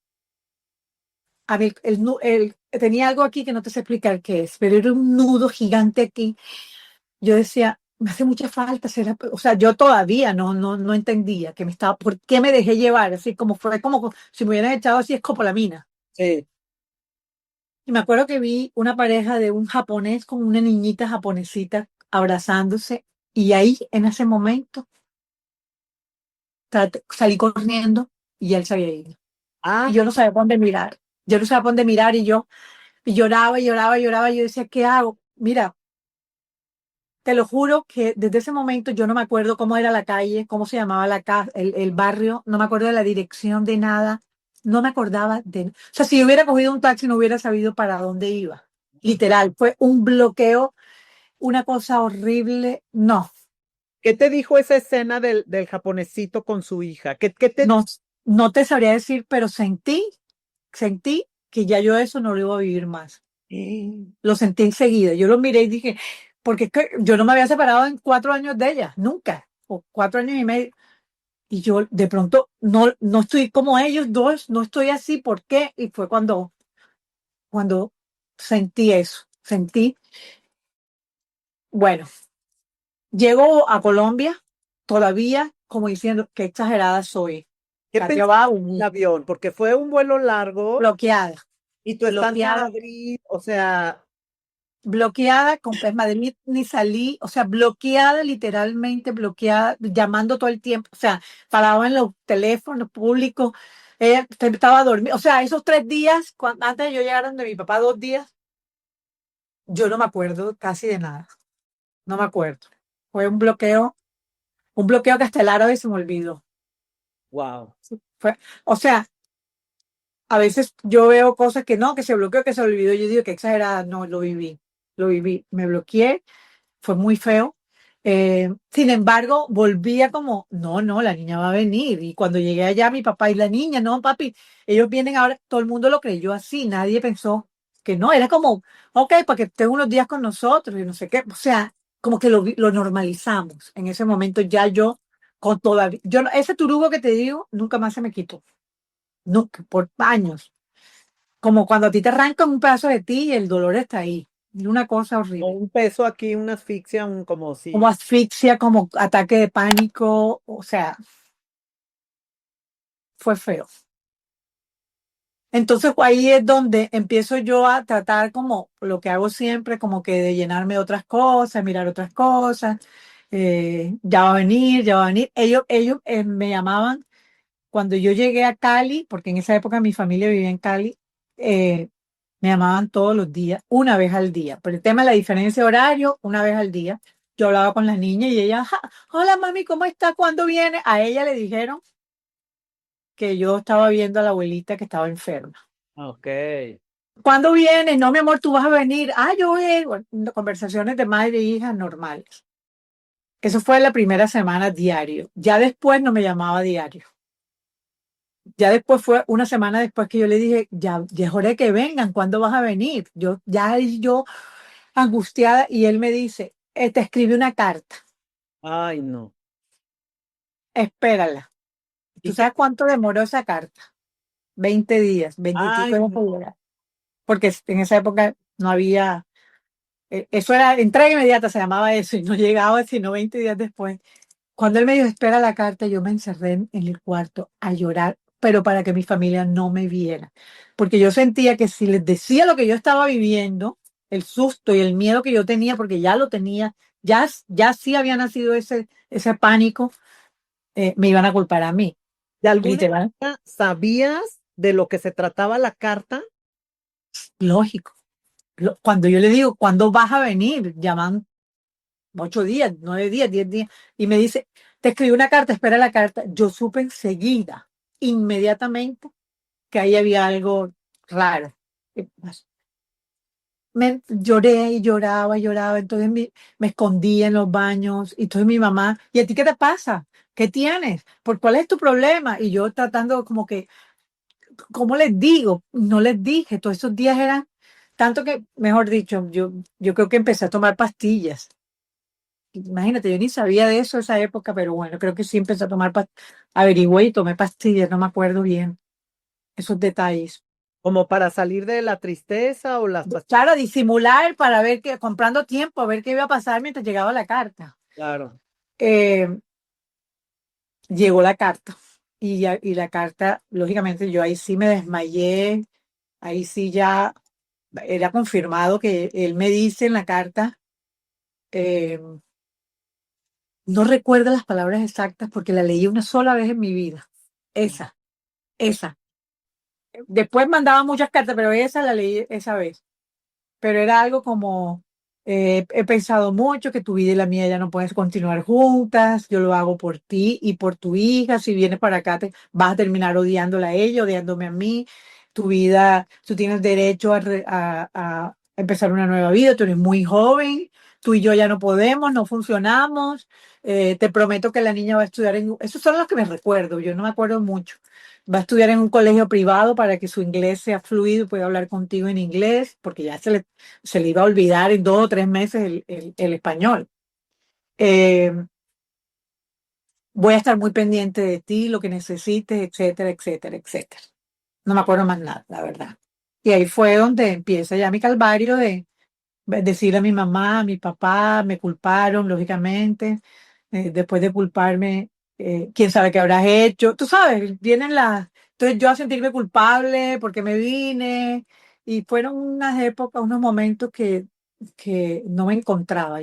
Speaker 1: a mí, él tenía algo aquí que no te sé explicar qué es, pero era un nudo gigante aquí. Yo decía, me hace mucha falta, o sea, yo todavía no entendía que por qué me dejé llevar, así como fue como si me hubieran echado así escopolamina.
Speaker 2: Sí.
Speaker 1: Y me acuerdo que vi una pareja de un japonés con una niñita japonesita abrazándose, y ahí, en ese momento, salí corriendo y él se había ido. Y
Speaker 2: Ah,
Speaker 1: yo no sabía por dónde mirar. Yo no sabía por dónde mirar y lloraba y lloraba y lloraba. Y yo decía, ¿qué hago? Mira, te lo juro que desde ese momento yo no me acuerdo cómo era la calle, cómo se llamaba la casa, el barrio, no me acuerdo de la dirección de nada, no me acordaba de... O sea, si yo hubiera cogido un taxi no hubiera sabido para dónde iba. Literal, fue un bloqueo, una cosa horrible. No,
Speaker 2: ¿qué te dijo esa escena del japonesito con su hija? ¿Qué te...
Speaker 1: no, no te sabría decir, pero sentí que ya yo eso no lo iba a vivir más. Lo sentí enseguida. Yo lo miré y dije, porque es que yo no me había separado en 4 años de ella, nunca, o 4 años y medio. Y yo de pronto no estoy como ellos dos, no estoy así, ¿por qué? Y fue cuando sentí eso, sentí, bueno, llego a Colombia todavía como diciendo qué exagerada soy.
Speaker 2: ¿Qué
Speaker 1: Ya
Speaker 2: pensaste
Speaker 1: va
Speaker 2: en el avión? Porque fue un vuelo largo
Speaker 1: bloqueada,
Speaker 2: y tu estancia en
Speaker 1: bloqueada,
Speaker 2: Madrid, o sea,
Speaker 1: bloqueada, con Pez Madrid ni salí, o sea, bloqueada, literalmente bloqueada, llamando todo el tiempo, o sea, paraba en los teléfonos públicos, ella estaba dormida, o sea, esos 3 días, antes de yo llegar donde mi papá, 2 días, yo no me acuerdo casi de nada, no me acuerdo. Fue un bloqueo que hasta el árabe se me olvidó.
Speaker 2: wow.
Speaker 1: Fue, o sea, a veces yo veo cosas que no, que se bloqueó, que se olvidó, yo digo que exagerada, no, lo viví, me bloqueé, fue muy feo. Sin embargo, volvía como, no, no, la niña va a venir. Y cuando llegué allá, mi papá y la niña, no, papi, ellos vienen ahora, todo el mundo lo creyó así, nadie pensó que no, era como, ok, para que estén unos días con nosotros y no sé qué, o sea, como que lo normalizamos. En ese momento ya yo, con todavía, yo, ese turugo que te digo, nunca más se me quitó, nunca, por años. Como cuando a ti te arrancan un pedazo de ti y el dolor está ahí. Y una cosa
Speaker 2: O
Speaker 1: horrible.
Speaker 2: un peso aquí, una asfixia, un como
Speaker 1: Como
Speaker 2: si.
Speaker 1: asfixia, como ataque de pánico, o sea, fue feo. Entonces ahí es donde empiezo yo a tratar como lo que hago siempre, como que de llenarme de otras cosas, mirar otras cosas, ya va a venir, ya va a venir. Ellos me llamaban cuando yo llegué a Cali, porque en esa época mi familia vivía en Cali, me llamaban todos los días, una vez al día. Por el tema de la diferencia de horario, una vez al día. Yo hablaba con la niña y ella, "Ja, hola mami, ¿cómo está? ¿Cuándo viene?" A ella le dijeron que yo estaba viendo a la abuelita que estaba enferma.
Speaker 2: Ok.
Speaker 1: ¿Cuándo vienes? No, mi amor, tú vas a venir. Ah, yo voy. Bueno, conversaciones de madre e hija normales. Eso fue la primera semana diario. Ya después no me llamaba diario. Ya después fue una semana después que yo le dije, ya es hora de que vengan, ¿cuándo vas a venir? Yo angustiada y él me dice, te escribí una carta,
Speaker 2: Ay, no.
Speaker 1: espérala. ¿Tú
Speaker 2: ¿Y qué?
Speaker 1: sabes cuánto demoró esa carta? 20 días, 20 y pico
Speaker 2: Ay,
Speaker 1: días
Speaker 2: no.
Speaker 1: para llegar. Porque en esa época no había, eso era entrega inmediata, se llamaba eso, y no llegaba sino 20 días después. Cuando él me dijo, espera la carta, yo me encerré en el cuarto a llorar, pero para que mi familia no me viera. Porque yo sentía que si les decía lo que yo estaba viviendo, el susto y el miedo que yo tenía, porque ya lo tenía, ya sí había nacido ese pánico, me iban a culpar a mí,
Speaker 2: ¿De alguna
Speaker 1: literal,
Speaker 2: manera sabías de lo que se trataba la carta?
Speaker 1: lógico. Cuando yo le digo, ¿cuándo vas a venir? Llaman 8 días, 9 días, 10 días, y me dice, te escribí una carta, espera la carta. Yo supe enseguida, inmediatamente, que ahí había algo raro. ¿Qué pasó? Lloré y lloraba y lloraba, entonces me escondía en los baños, y entonces mi mamá, ¿y a ti qué te pasa? ¿Qué tienes? ¿Cuál es tu problema? Y yo tratando como que, ¿cómo les digo? No les dije, todos esos días eran, tanto que, mejor dicho, yo creo que empecé a tomar pastillas. Imagínate, yo ni sabía de eso esa época, pero bueno, creo que sí empecé a tomar, averigüé y tomé pastillas, no me acuerdo bien esos detalles.
Speaker 2: ¿Como para salir de la tristeza o las pastillas?
Speaker 1: Claro, disimular para ver que, comprando tiempo, a ver qué iba a pasar mientras llegaba la carta.
Speaker 2: Claro.
Speaker 1: Eh, llegó la carta y la carta, lógicamente, yo ahí sí me desmayé, ahí sí ya era confirmado que él me dice en la carta, eh, no recuerdo las palabras exactas porque la leí una sola vez en mi vida. Esa, esa. Después mandaba muchas cartas, pero esa la leí esa vez. Pero era algo como, he pensado mucho que tu vida y la mía ya no puedes continuar juntas, yo lo hago por ti y por tu hija, si vienes para acá vas a terminar odiándola a ella, odiándome a mí, tu vida, tú tienes derecho a empezar una nueva vida, tú eres muy joven, tú y yo ya no podemos, no funcionamos, te prometo que la niña va a estudiar esos son los que me recuerdo, yo no me acuerdo mucho. Va a estudiar en un colegio privado para que su inglés sea fluido y pueda hablar contigo en inglés, porque ya se le iba a olvidar en 2 o 3 meses el español. Eh, voy a estar muy pendiente de ti, lo que necesites, etcétera, etcétera, etcétera. No me acuerdo más nada, la verdad. Y ahí fue donde empieza ya mi calvario de decirle a mi mamá, a mi papá, me culparon, lógicamente. Después de culparme, quién sabe qué habrás hecho. Tú sabes, vienen las. Entonces yo a sentirme culpable porque me vine. Y fueron unas épocas, unos momentos que no me encontraba.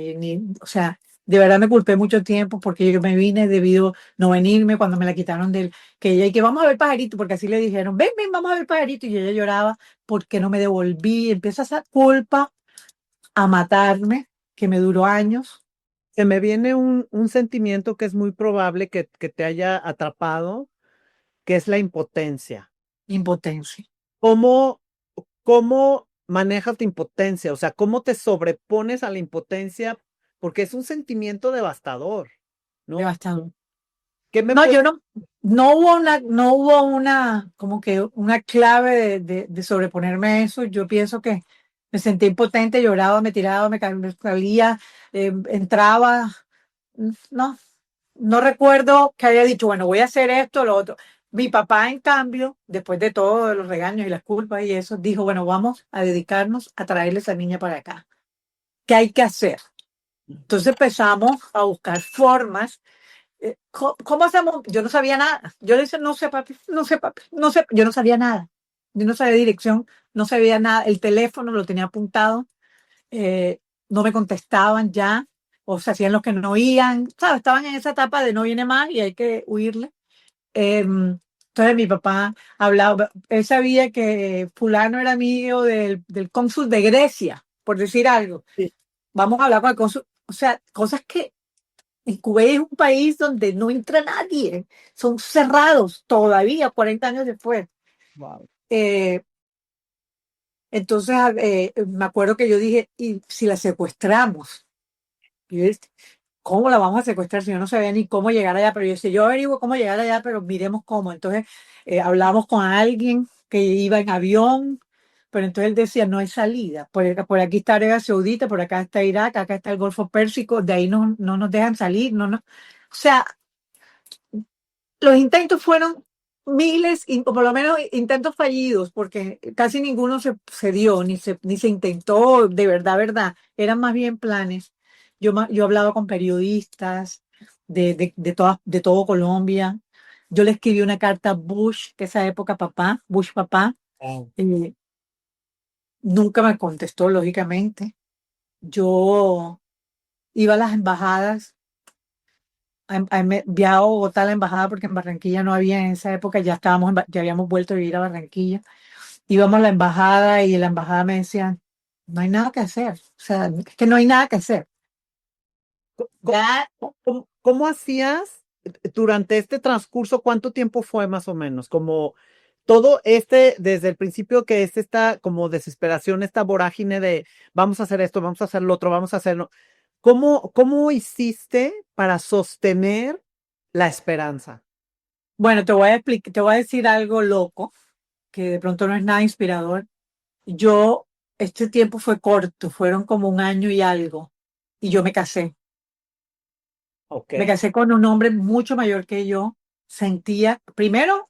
Speaker 1: O sea, de verdad me culpé mucho tiempo porque yo me vine debido a no venirme cuando me la quitaron del que ella y que vamos a ver pajarito, porque así le dijeron, ven, ven, vamos a ver pajarito. Y ella lloraba porque no me devolví. Empieza esa culpa a matarme, que me duró años,
Speaker 2: Se me viene un sentimiento que es muy probable que te haya atrapado, que es la impotencia.
Speaker 1: impotencia,
Speaker 2: ¿Cómo, cómo manejas la impotencia? O sea, ¿cómo te sobrepones a la impotencia? Porque es un sentimiento devastador, ¿no?
Speaker 1: devastador.
Speaker 2: ¿Qué me
Speaker 1: No,
Speaker 2: puedes...
Speaker 1: yo no, no hubo una, como que una clave de sobreponerme a eso. Yo pienso que me sentí impotente, lloraba, me tiraba, me salía, entraba. No, no recuerdo que haya dicho, bueno, voy a hacer esto, lo otro. Mi papá, en cambio, después de todos los regaños y las culpas y eso, dijo, bueno, vamos a dedicarnos a traerle esa niña para acá. ¿Qué hay que hacer? Entonces empezamos a buscar formas. ¿Cómo hacemos? Yo no sabía nada. Yo le decía, no sé, papi, no sé, papi, no sé. Yo no sabía nada. Yo no sabía dirección, no sabía nada. El teléfono lo tenía apuntado, eh, no me contestaban ya, o se hacían los que no oían, ¿sabes? Estaban en esa etapa de no viene más y hay que huirle. Entonces mi papá hablaba, él sabía que fulano era amigo del cónsul de Grecia, por decir algo.
Speaker 2: Sí,
Speaker 1: Vamos a hablar con el cónsul. O sea, cosas que en Kuwait es un país donde no entra nadie, son cerrados todavía, 40 años después.
Speaker 2: wow.
Speaker 1: Eh, entonces, me acuerdo que yo dije, ¿y si la secuestramos? Y yo, ¿cómo la vamos a secuestrar si yo no sabía ni cómo llegar allá? Pero yo decía, yo averiguo cómo llegar allá, pero miremos cómo. Entonces, hablamos con alguien que iba en avión, pero entonces él decía, no hay salida. Por aquí está Arabia Saudita, por acá está Irak, acá está el Golfo Pérsico, de ahí no nos dejan salir, no, no. O sea, los intentos fueron miles, o por lo menos intentos fallidos, porque casi ninguno se dio, ni se intentó de verdad, verdad. Eran más bien planes. Yo hablaba con periodistas de todo Colombia. Yo le escribí una carta a Bush, que esa época papá, Bush papá,
Speaker 2: Wow.
Speaker 1: eh, nunca me contestó, lógicamente. Yo iba a las embajadas, viajado a Bogotá a la embajada porque en Barranquilla no había en esa época, ya estábamos, ya habíamos vuelto a vivir a Barranquilla. Íbamos a la embajada y en la embajada me decían, no hay nada que hacer, o sea, es que no hay nada que hacer.
Speaker 2: Co-
Speaker 1: Ya,
Speaker 2: ¿Cómo hacías durante este transcurso? ¿Cuánto tiempo fue más o menos? Como todo este, desde el principio que es esta como desesperación, esta vorágine de vamos a hacer esto, vamos a hacer lo otro, vamos a hacerlo. ¿Cómo hiciste para sostener la esperanza?
Speaker 1: bueno, te voy a decir algo loco, que de pronto no es nada inspirador. Yo, este tiempo fue corto, fueron como un año y algo, y yo me casé.
Speaker 2: Ok.
Speaker 1: Me casé con un hombre mucho mayor que yo. Sentía, primero,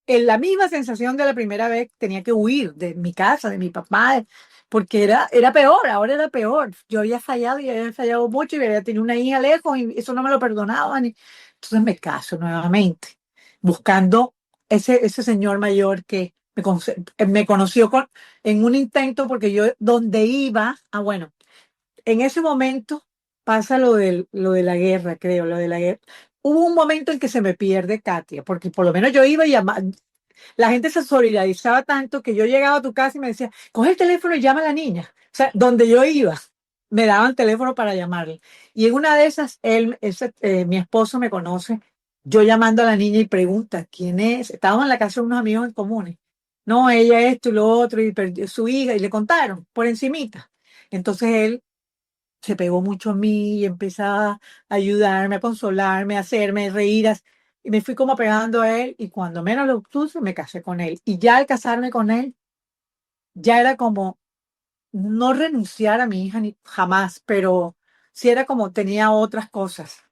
Speaker 1: en la misma sensación de la primera vez, tenía que huir de mi casa, de mi papá, porque era peor, ahora era peor. Yo había fallado y había fallado mucho y había tenido una hija lejos y eso no me lo perdonaban. Entonces me caso nuevamente, buscando ese señor mayor que me conoció en un intento, porque yo donde iba, bueno, en ese momento pasa lo de la guerra, creo, lo de la guerra. Hubo un momento en que se me pierde Katia, porque por lo menos yo iba y la gente se solidarizaba tanto que yo llegaba a tu casa y me decía, coge el teléfono y llama a la niña. O sea, donde yo iba, me daban teléfono para llamarle. Y en una de esas, mi esposo me conoce, yo llamando a la niña y pregunta, ¿quién es? Estábamos en la casa de unos amigos en comunes. No, ella esto y lo otro, y perdió su hija, y le contaron por encimita. Entonces él se pegó mucho a mí y empezaba a ayudarme, a consolarme, a hacerme reír. Y me fui como pegando a él y cuando menos lo puse me casé con él. Y ya al casarme con él, ya era como no renunciar a mi hija ni jamás, pero sí era como tenía otras cosas.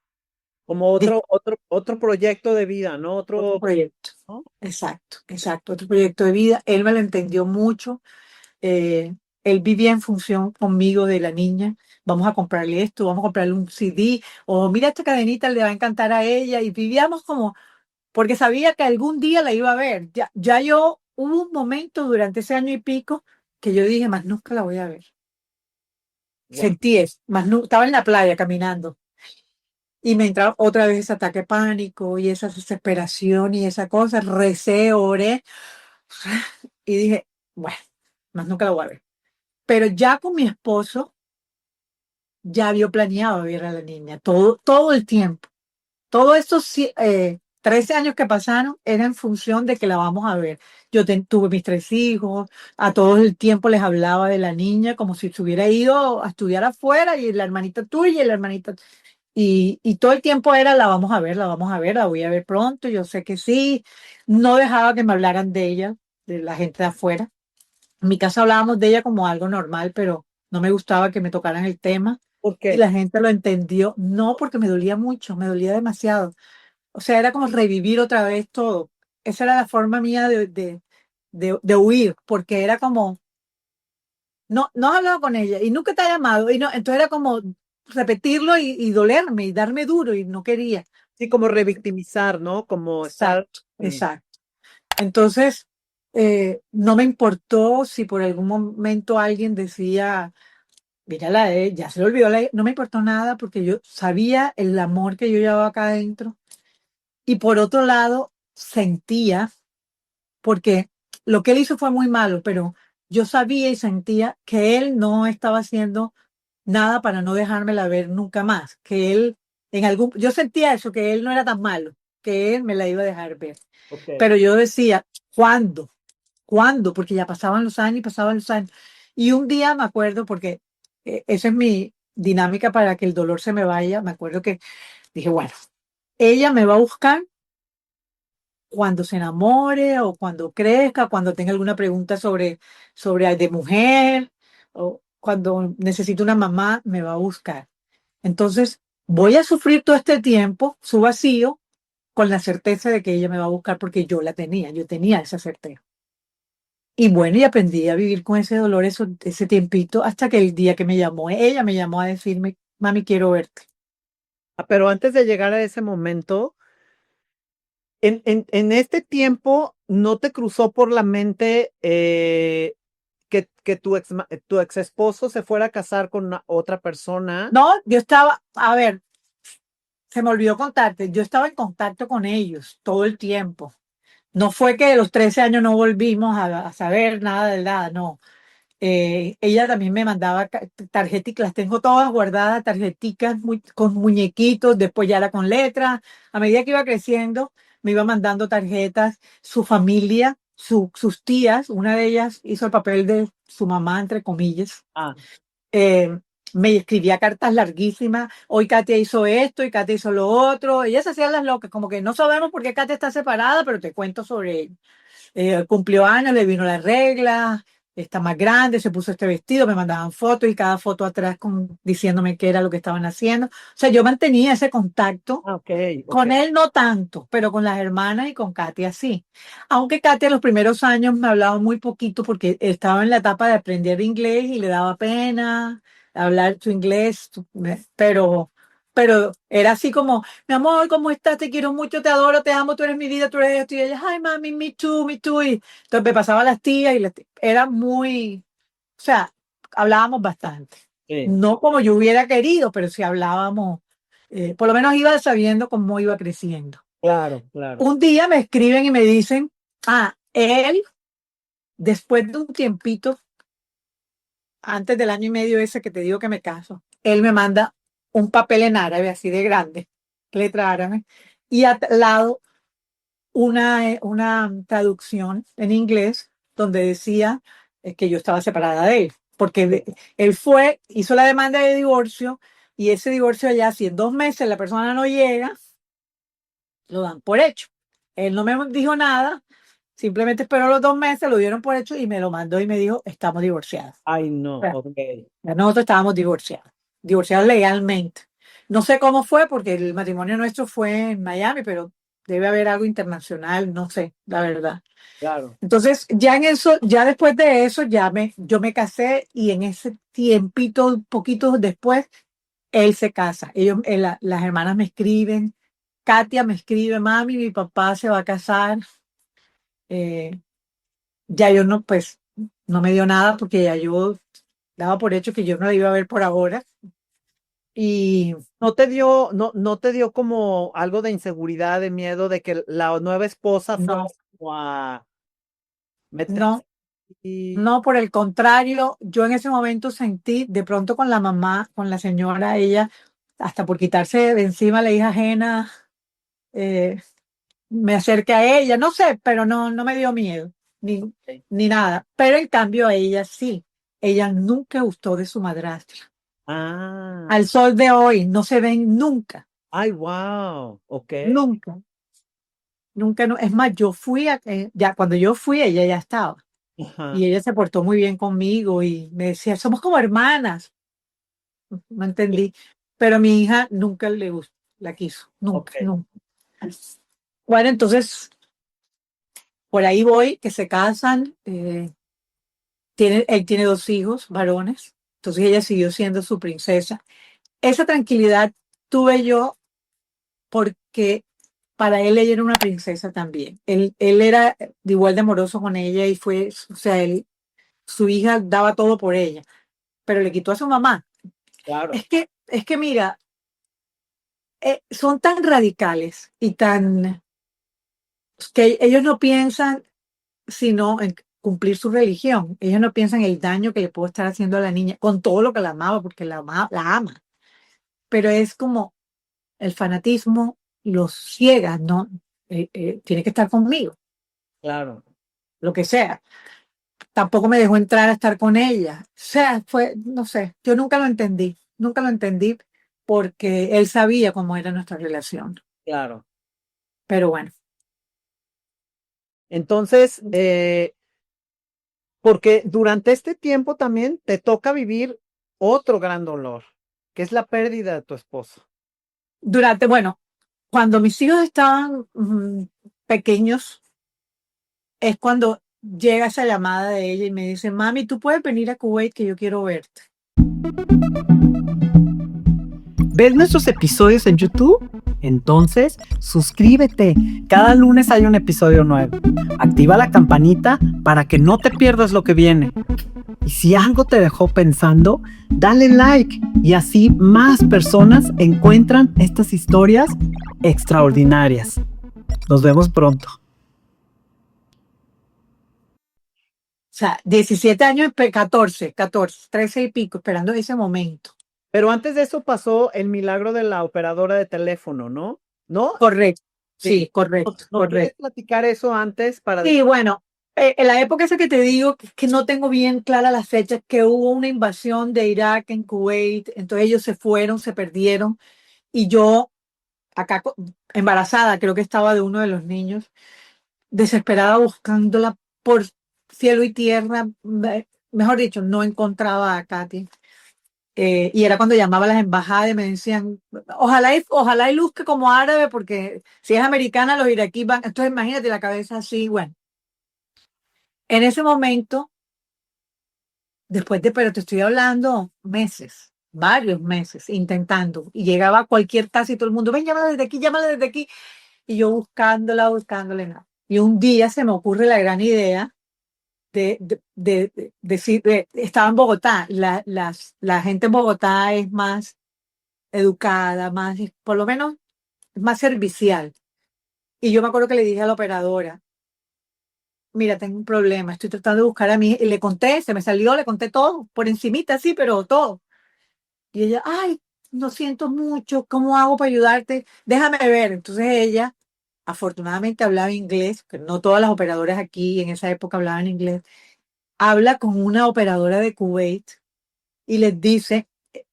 Speaker 2: Como
Speaker 1: Dis-
Speaker 2: otro proyecto de vida, ¿no?
Speaker 1: Otro
Speaker 2: Otro,
Speaker 1: proyecto.
Speaker 2: ¿no?
Speaker 1: Exacto, exacto. Otro proyecto de vida. Él me lo entendió mucho. eh, Él vivía en función conmigo de la niña. Vamos a comprarle esto, vamos a comprarle un CD, o mira esta cadenita, le va a encantar a ella. Y vivíamos como, porque sabía que algún día la iba a ver. Ya yo, hubo un momento durante ese año y pico que yo dije, más nunca la voy a ver.
Speaker 2: Guau.
Speaker 1: Sentí eso, más estaba en la playa caminando y me entraba otra vez ese ataque de pánico y esa desesperación y esa cosa. Recé, oré y dije, bueno, más nunca la voy a ver. Pero ya con mi esposo, ya había planeado ver a la niña todo el tiempo. Todos estos 13 años que pasaron era en función de que la vamos a ver. Yo tuve mis tres hijos, a todos el tiempo les hablaba de la niña como si se hubiera ido a estudiar afuera y la hermanita tuya y la hermanita. Y todo el tiempo era, la vamos a ver, la vamos a ver, la voy a ver pronto, yo sé que sí. No dejaba que me hablaran de ella, de la gente de afuera. En mi casa hablábamos de ella como algo normal, pero no me gustaba que me tocaran el tema
Speaker 2: ¿Por
Speaker 1: y
Speaker 2: qué?
Speaker 1: la gente lo entendió. No, porque me dolía mucho, me dolía demasiado. O sea, era como revivir otra vez todo. Esa era la forma mía de huir, porque era como, no has hablado con ella y nunca te ha llamado. Y no, entonces era como repetirlo y dolerme y darme duro y no quería.
Speaker 2: Sí, como revictimizar, ¿no? Como estar.
Speaker 1: Exacto, exacto. Entonces, no me importó si por algún momento alguien decía, mírala, ya se le olvidó, no me importó nada porque yo sabía el amor que yo llevaba acá adentro. Y por otro lado, sentía, porque lo que él hizo fue muy malo, pero yo sabía y sentía que él no estaba haciendo nada para no dejármela ver nunca más, que él yo sentía eso, que él no era tan malo, que él me la iba a dejar ver.
Speaker 2: Ok.
Speaker 1: Pero yo decía, ¿cuándo? ¿Cuándo? Porque ya pasaban los años y pasaban los años. Y un día me acuerdo, porque esa es mi dinámica para que el dolor se me vaya, me acuerdo que dije, bueno, ella me va a buscar cuando se enamore o cuando crezca, cuando tenga alguna pregunta sobre de mujer o cuando necesite una mamá, me va a buscar. Entonces, voy a sufrir todo este tiempo su vacío con la certeza de que ella me va a buscar porque yo tenía esa certeza. Y bueno, y aprendí a vivir con ese dolor ese tiempito hasta que el día que me llamó, ella me llamó a decirme, mami, quiero verte.
Speaker 2: Pero antes de llegar a ese momento, en este tiempo, ¿no te cruzó por la mente que tu ex esposo se fuera a casar con otra persona?
Speaker 1: No, yo estaba, a ver, se me olvidó contarte, yo estaba en contacto con ellos todo el tiempo. No fue que de los 13 años no volvimos a saber nada de nada, no. Ella también me mandaba tarjeticas, las tengo todas guardadas, tarjeticas con muñequitos, después ya era con letras. A medida que iba creciendo, me iba mandando tarjetas. Su familia, sus tías, una de ellas hizo el papel de su mamá, entre comillas.
Speaker 2: Ah,
Speaker 1: eh, Me escribía cartas larguísimas. Hoy Katia hizo esto y Katia hizo lo otro. Ellas hacían las locas, como que no sabemos por qué Katia está separada, pero te cuento sobre ella. Cumplió años, le vino la regla, está más grande, se puso este vestido, me mandaban fotos y cada foto atrás diciéndome qué era lo que estaban haciendo. O sea, yo mantenía ese contacto.
Speaker 2: ok, ok.
Speaker 1: Con él no tanto, pero con las hermanas y con Katia sí. Aunque Katia los primeros años me hablaba muy poquito porque estaba en la etapa de aprender inglés y le daba pena hablar su inglés, pero era así como, mi amor, ¿cómo estás? Te quiero mucho, te adoro, te amo, tú eres mi vida, tú eres esto. Y ella, ay, mami, me too, me too. Y entonces me pasaba a las tías y era muy, o sea, hablábamos bastante.
Speaker 2: Sí,
Speaker 1: No como yo hubiera querido, pero sí hablábamos, por lo menos iba sabiendo cómo iba creciendo.
Speaker 2: claro, claro.
Speaker 1: Un día me escriben y me dicen, él, después de un tiempito, antes del año y medio ese que te digo que me caso, él me manda un papel en árabe, así de grande, letra árabe, y al lado una traducción en inglés donde decía que yo estaba separada de él, porque él hizo la demanda de divorcio y ese divorcio allá, si en 2 meses la persona no llega, lo dan por hecho. Él no me dijo nada, simplemente esperó los 2 meses, lo dieron por hecho y me lo mandó y me dijo, estamos divorciadas.
Speaker 2: Ay, no,
Speaker 1: O sea,
Speaker 2: ok.
Speaker 1: nosotros estábamos divorciados legalmente. No sé cómo fue, porque el matrimonio nuestro fue en Miami, pero debe haber algo internacional, no sé, la verdad.
Speaker 2: Claro.
Speaker 1: Entonces, ya en eso, ya después de eso, yo me casé y en ese tiempito, un poquito después, él se casa. Las hermanas me escriben, Katia me escribe, mami, mi papá se va a casar. Eh, ya yo no, pues, no me dio nada porque ya yo daba por hecho que yo no la iba a ver por ahora. Y
Speaker 2: No te dio como algo de inseguridad, de miedo de que la nueva esposa fuera
Speaker 1: no,
Speaker 2: como a meterse
Speaker 1: no,
Speaker 2: y
Speaker 1: no, por el contrario, yo en ese momento sentí, de pronto con la mamá, con la señora, ella, hasta por quitarse de encima la hija ajena, eh, me acerqué a ella, no sé, pero no, no me dio miedo, ni, ni nada. Pero en cambio a ella sí, ella nunca gustó de su madrastra.
Speaker 2: ah,
Speaker 1: Al sol de hoy no se ven nunca,
Speaker 2: ay, wow, ok,
Speaker 1: nunca, nunca, no. Es más, ya cuando yo fui, ella ya estaba.
Speaker 2: ajá,
Speaker 1: Y ella se portó muy bien conmigo y me decía, somos como hermanas. No entendí. Pero mi hija nunca le gustó, la quiso,
Speaker 2: ok,
Speaker 1: nunca, nunca. Bueno, entonces por ahí voy, que se casan, él tiene dos hijos varones, entonces ella siguió siendo su princesa. Esa tranquilidad tuve yo porque para él ella era una princesa también. Él era de igual de amoroso con ella y fue, o sea, su hija daba todo por ella, pero le quitó a su mamá.
Speaker 2: claro,
Speaker 1: Es que mira, son tan radicales y tan que ellos no piensan sino en cumplir su religión. Ellos no piensan el daño que le puede estar haciendo a la niña, con todo lo que la amaba, porque la ama. Pero es como el fanatismo los ciega, ¿no? Tiene que estar conmigo,
Speaker 2: claro,
Speaker 1: lo que sea. Tampoco me dejó entrar a estar con ella. O sea, fue, no sé, yo nunca lo entendí porque él sabía cómo era nuestra relación.
Speaker 2: claro.
Speaker 1: Pero bueno,
Speaker 2: Entonces, porque durante este tiempo también te toca vivir otro gran dolor, que es la pérdida de tu esposo.
Speaker 1: bueno, cuando mis hijos estaban pequeños, es cuando llega esa llamada de ella y me dice, mami, tú puedes venir a Kuwait que yo quiero verte.
Speaker 2: ¿Ves nuestros episodios en YouTube? Entonces, suscríbete. Cada lunes hay un episodio nuevo. Activa la campanita para que no te pierdas lo que viene. Y si algo te dejó pensando, dale like y así más personas encuentran estas historias extraordinarias. Nos vemos pronto.
Speaker 1: O sea, 17 años, 14, 13 y pico, esperando ese momento.
Speaker 2: Pero antes de eso pasó el milagro de la operadora de teléfono, ¿no? ¿No?
Speaker 1: Correcto,
Speaker 2: Sí.
Speaker 1: sí, correcto,
Speaker 2: ¿Nos quieres
Speaker 1: correcto.
Speaker 2: platicar eso antes para
Speaker 1: Sí,
Speaker 2: después?
Speaker 1: bueno, en la época esa que te digo, que no tengo bien claras las fechas, que hubo una invasión de Irak en Kuwait, entonces ellos se fueron, se perdieron, y yo acá embarazada, creo que estaba de uno de los niños, desesperada buscándola por cielo y tierra, mejor dicho, no encontraba a Katy. Y era cuando llamaba a las embajadas y me decían, ojalá y luzca como árabe, porque si es americana, los iraquíes van. Entonces, imagínate la cabeza así. Bueno, en ese momento, pero te estoy hablando meses, varios meses, intentando. Y llegaba a cualquier casa y todo el mundo, ven, llámala desde aquí, llámala desde aquí. Y yo buscándole nada. Y un día se me ocurre la gran idea de decir, estaba en Bogotá, la gente en Bogotá es más educada, más, por lo menos, más servicial. Y yo me acuerdo que le dije a la operadora, mira, tengo un problema, estoy tratando de buscar a mí, y le conté, se me salió, le conté todo, por encimita, sí, pero todo. Y ella, ay, lo siento mucho, ¿cómo hago para ayudarte? Déjame ver. Entonces ella, afortunadamente hablaba inglés, que no todas las operadoras aquí en esa época hablaban inglés, habla con una operadora de Kuwait y les dice,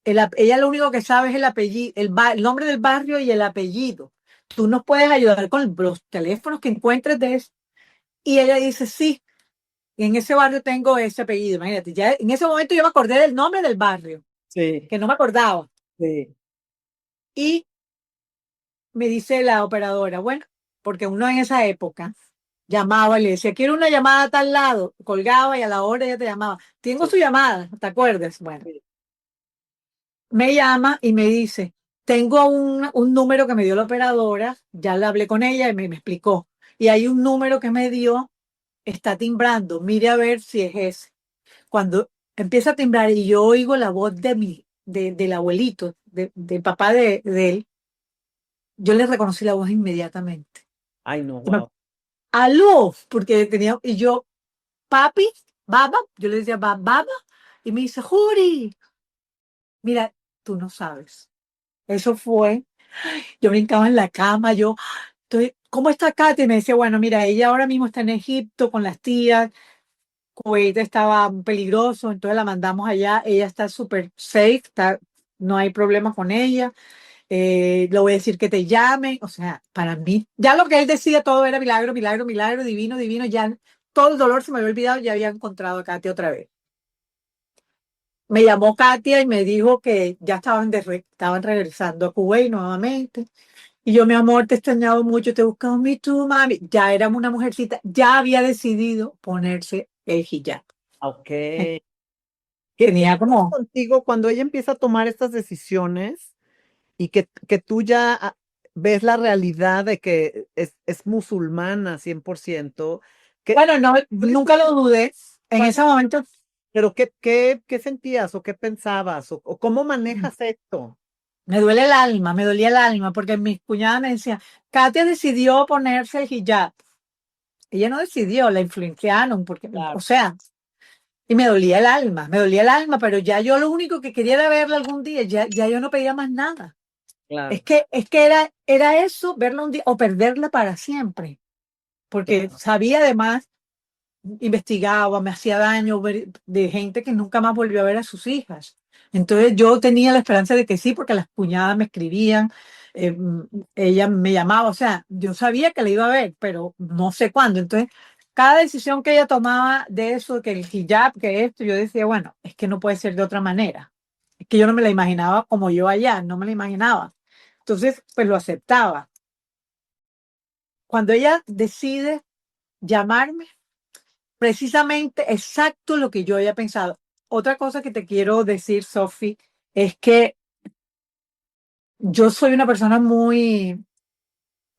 Speaker 1: ella lo único que sabe es el apellido, el nombre del barrio y el apellido. Tú nos puedes ayudar con los teléfonos que encuentres de eso. Y ella dice, sí, en ese barrio tengo ese apellido. Imagínate, ya en ese momento yo me acordé del nombre del barrio,
Speaker 2: Sí,
Speaker 1: que no me acordaba.
Speaker 2: sí.
Speaker 1: Y me dice la operadora, bueno, porque uno en esa época llamaba y le decía, quiero una llamada a tal lado, colgaba y a la hora ella te llamaba, tengo
Speaker 2: Sí,
Speaker 1: su llamada, ¿te acuerdas? Bueno,
Speaker 2: sí.
Speaker 1: me llama y me dice, tengo un número que me dio la operadora, ya le hablé con ella y me explicó, y hay un número que me dio, está timbrando, mire a ver si es ese. Cuando empieza a timbrar y yo oigo la voz del abuelito, del papá de él, yo le reconocí la voz inmediatamente.
Speaker 2: Ay, no,
Speaker 1: Y me-
Speaker 2: wow.
Speaker 1: Aló, porque tenía, y yo, papi, baba, yo le decía baba, y me dice, Juri, mira, tú no sabes. Eso fue, yo brincaba en la cama, yo, ¿cómo está Katy? Y me decía, bueno, mira, ella ahora mismo está en Egipto con las tías, Kuwait estaba peligroso, entonces la mandamos allá, ella está súper safe, no hay problema con ella, le voy a decir que te llamen, o sea, para mí, ya lo que él decía todo era milagro, milagro, milagro, divino, divino, ya todo el dolor se me había olvidado, ya había encontrado a Katia otra vez. Me llamó Katia y me dijo que ya estaban regresando a Kuwait nuevamente. Y yo, mi amor, te he extrañado mucho, te he buscado, mi tú, mami. Ya éramos una mujercita, ya había decidido ponerse el hijab.
Speaker 2: Ok. ¿Qué
Speaker 1: Tenía
Speaker 2: pasa
Speaker 1: como,
Speaker 2: contigo cuando ella empieza a tomar estas decisiones y que tú ya ves la realidad de que es musulmana 100%? ¿Qué,
Speaker 1: bueno, no,
Speaker 2: cuál es tu
Speaker 1: nunca lo dudé. En
Speaker 2: principal-
Speaker 1: ese momento
Speaker 2: pero qué sentías o qué pensabas o cómo manejas esto?
Speaker 1: me duele el alma, me dolía el alma, porque mis cuñadas me decían, Katia decidió ponerse el hijab. Ella no decidió, la influenciaron, porque, o
Speaker 2: Claro,
Speaker 1: sea, y me dolía el alma, pero ya yo lo único que quería era verla algún día, ya yo no pedía más nada.
Speaker 2: claro,
Speaker 1: Es que era eso, verla un día o perderla para siempre, porque
Speaker 2: claro,
Speaker 1: sabía además, investigaba, me hacía daño de gente que nunca más volvió a ver a sus hijas. Entonces yo tenía la esperanza de que sí, porque las cuñadas me escribían, ella me llamaba, o sea, yo sabía que la iba a ver, pero no sé cuándo. Entonces, cada decisión que ella tomaba de eso, que el hijab, que esto, yo decía, bueno, es que no puede ser de otra manera. Es que yo no me la imaginaba como yo allá, no me la imaginaba. Entonces, pues lo aceptaba. Cuando ella decide llamarme, precisamente exacto lo que yo había pensado. Otra cosa que te quiero decir, Sophie, es que yo soy una persona muy,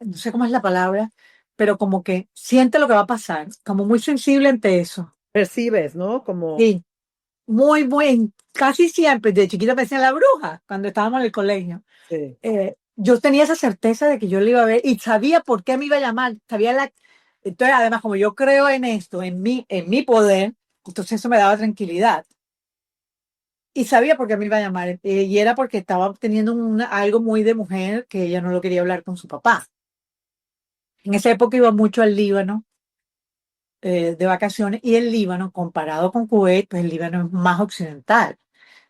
Speaker 1: no sé cómo es la palabra, pero como que siente lo que va a pasar, como muy sensible ante eso.
Speaker 2: percibes, ¿no? Como,
Speaker 1: Sí, muy, muy, casi siempre, de chiquita pensé en la bruja, cuando estábamos en el colegio.
Speaker 2: sí,
Speaker 1: Yo tenía esa certeza de que yo le iba a ver y sabía por qué me iba a llamar, sabía la... Entonces, además, como yo creo en esto, en mi poder, entonces eso me daba tranquilidad. Y sabía por qué me iba a llamar. Y era porque estaba teniendo algo muy de mujer que ella no lo quería hablar con su papá. En esa época iba mucho al Líbano de vacaciones y el Líbano, comparado con Kuwait, pues el Líbano es más occidental.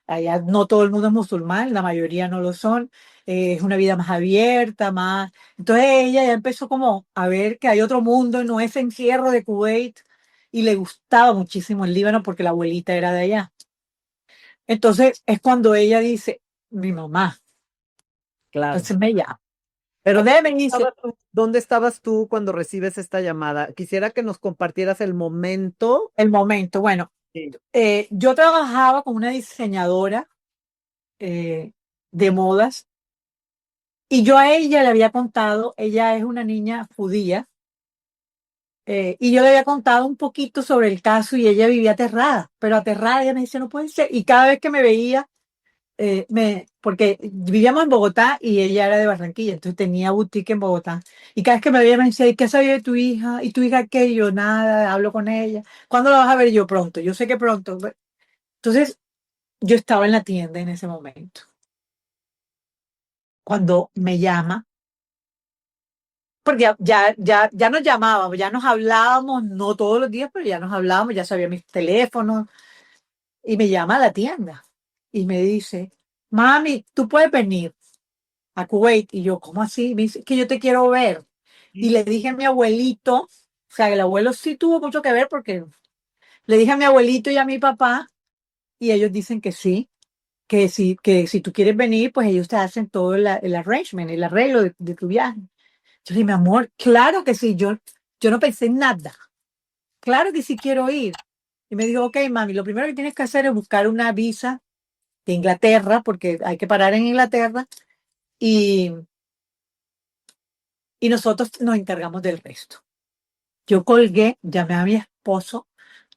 Speaker 1: Allá no todo el mundo es musulmán, la mayoría no lo son. Es una vida más abierta, más... Entonces ella ya empezó como a ver que hay otro mundo, no ese encierro de Kuwait. Y le gustaba muchísimo el Líbano porque la abuelita era de allá. Entonces es cuando ella dice, mi mamá.
Speaker 2: claro.
Speaker 1: Entonces me llama.
Speaker 2: Pero
Speaker 1: Cuando ella me dice,
Speaker 2: ¿dónde estabas tú cuando recibes esta llamada? Quisiera que nos compartieras el momento.
Speaker 1: el momento, bueno,
Speaker 2: Sí.
Speaker 1: yo trabajaba con una diseñadora de modas y yo a ella le había contado, ella es una niña judía, y yo le había contado un poquito sobre el caso y ella vivía aterrada, pero aterrada, ella me dice, no puede ser. Y cada vez que me veía, porque vivíamos en Bogotá y ella era de Barranquilla, entonces tenía boutique en Bogotá. Y cada vez que me veía me decía, ¿y qué sabía de tu hija? ¿Y tu hija qué? Y yo nada, hablo con ella. ¿Cuándo la vas a ver? Yo pronto, yo sé que pronto. Entonces yo estaba en la tienda en ese momento, cuando me llama, porque ya nos llamábamos, ya nos hablábamos, no todos los días, pero ya nos hablábamos, ya sabía mis teléfonos, y me llama a la tienda y me dice, mami, tú puedes venir a Kuwait. Y yo, ¿cómo así? Me dice, que yo te quiero ver. Y le dije a mi abuelito, o sea, el abuelo sí tuvo mucho que ver porque le dije a mi abuelito y a mi papá, y ellos dicen que si tú quieres venir, pues ellos te hacen todo el arrangement, el arreglo de tu viaje. Yo le dije, mi amor, claro que sí, yo no pensé en nada. Claro que sí quiero ir. Y me dijo, ok, mami, lo primero que tienes que hacer es buscar una visa de Inglaterra, porque hay que parar en Inglaterra, y, y nosotros nos encargamos del resto. Yo colgué, llamé a mi esposo.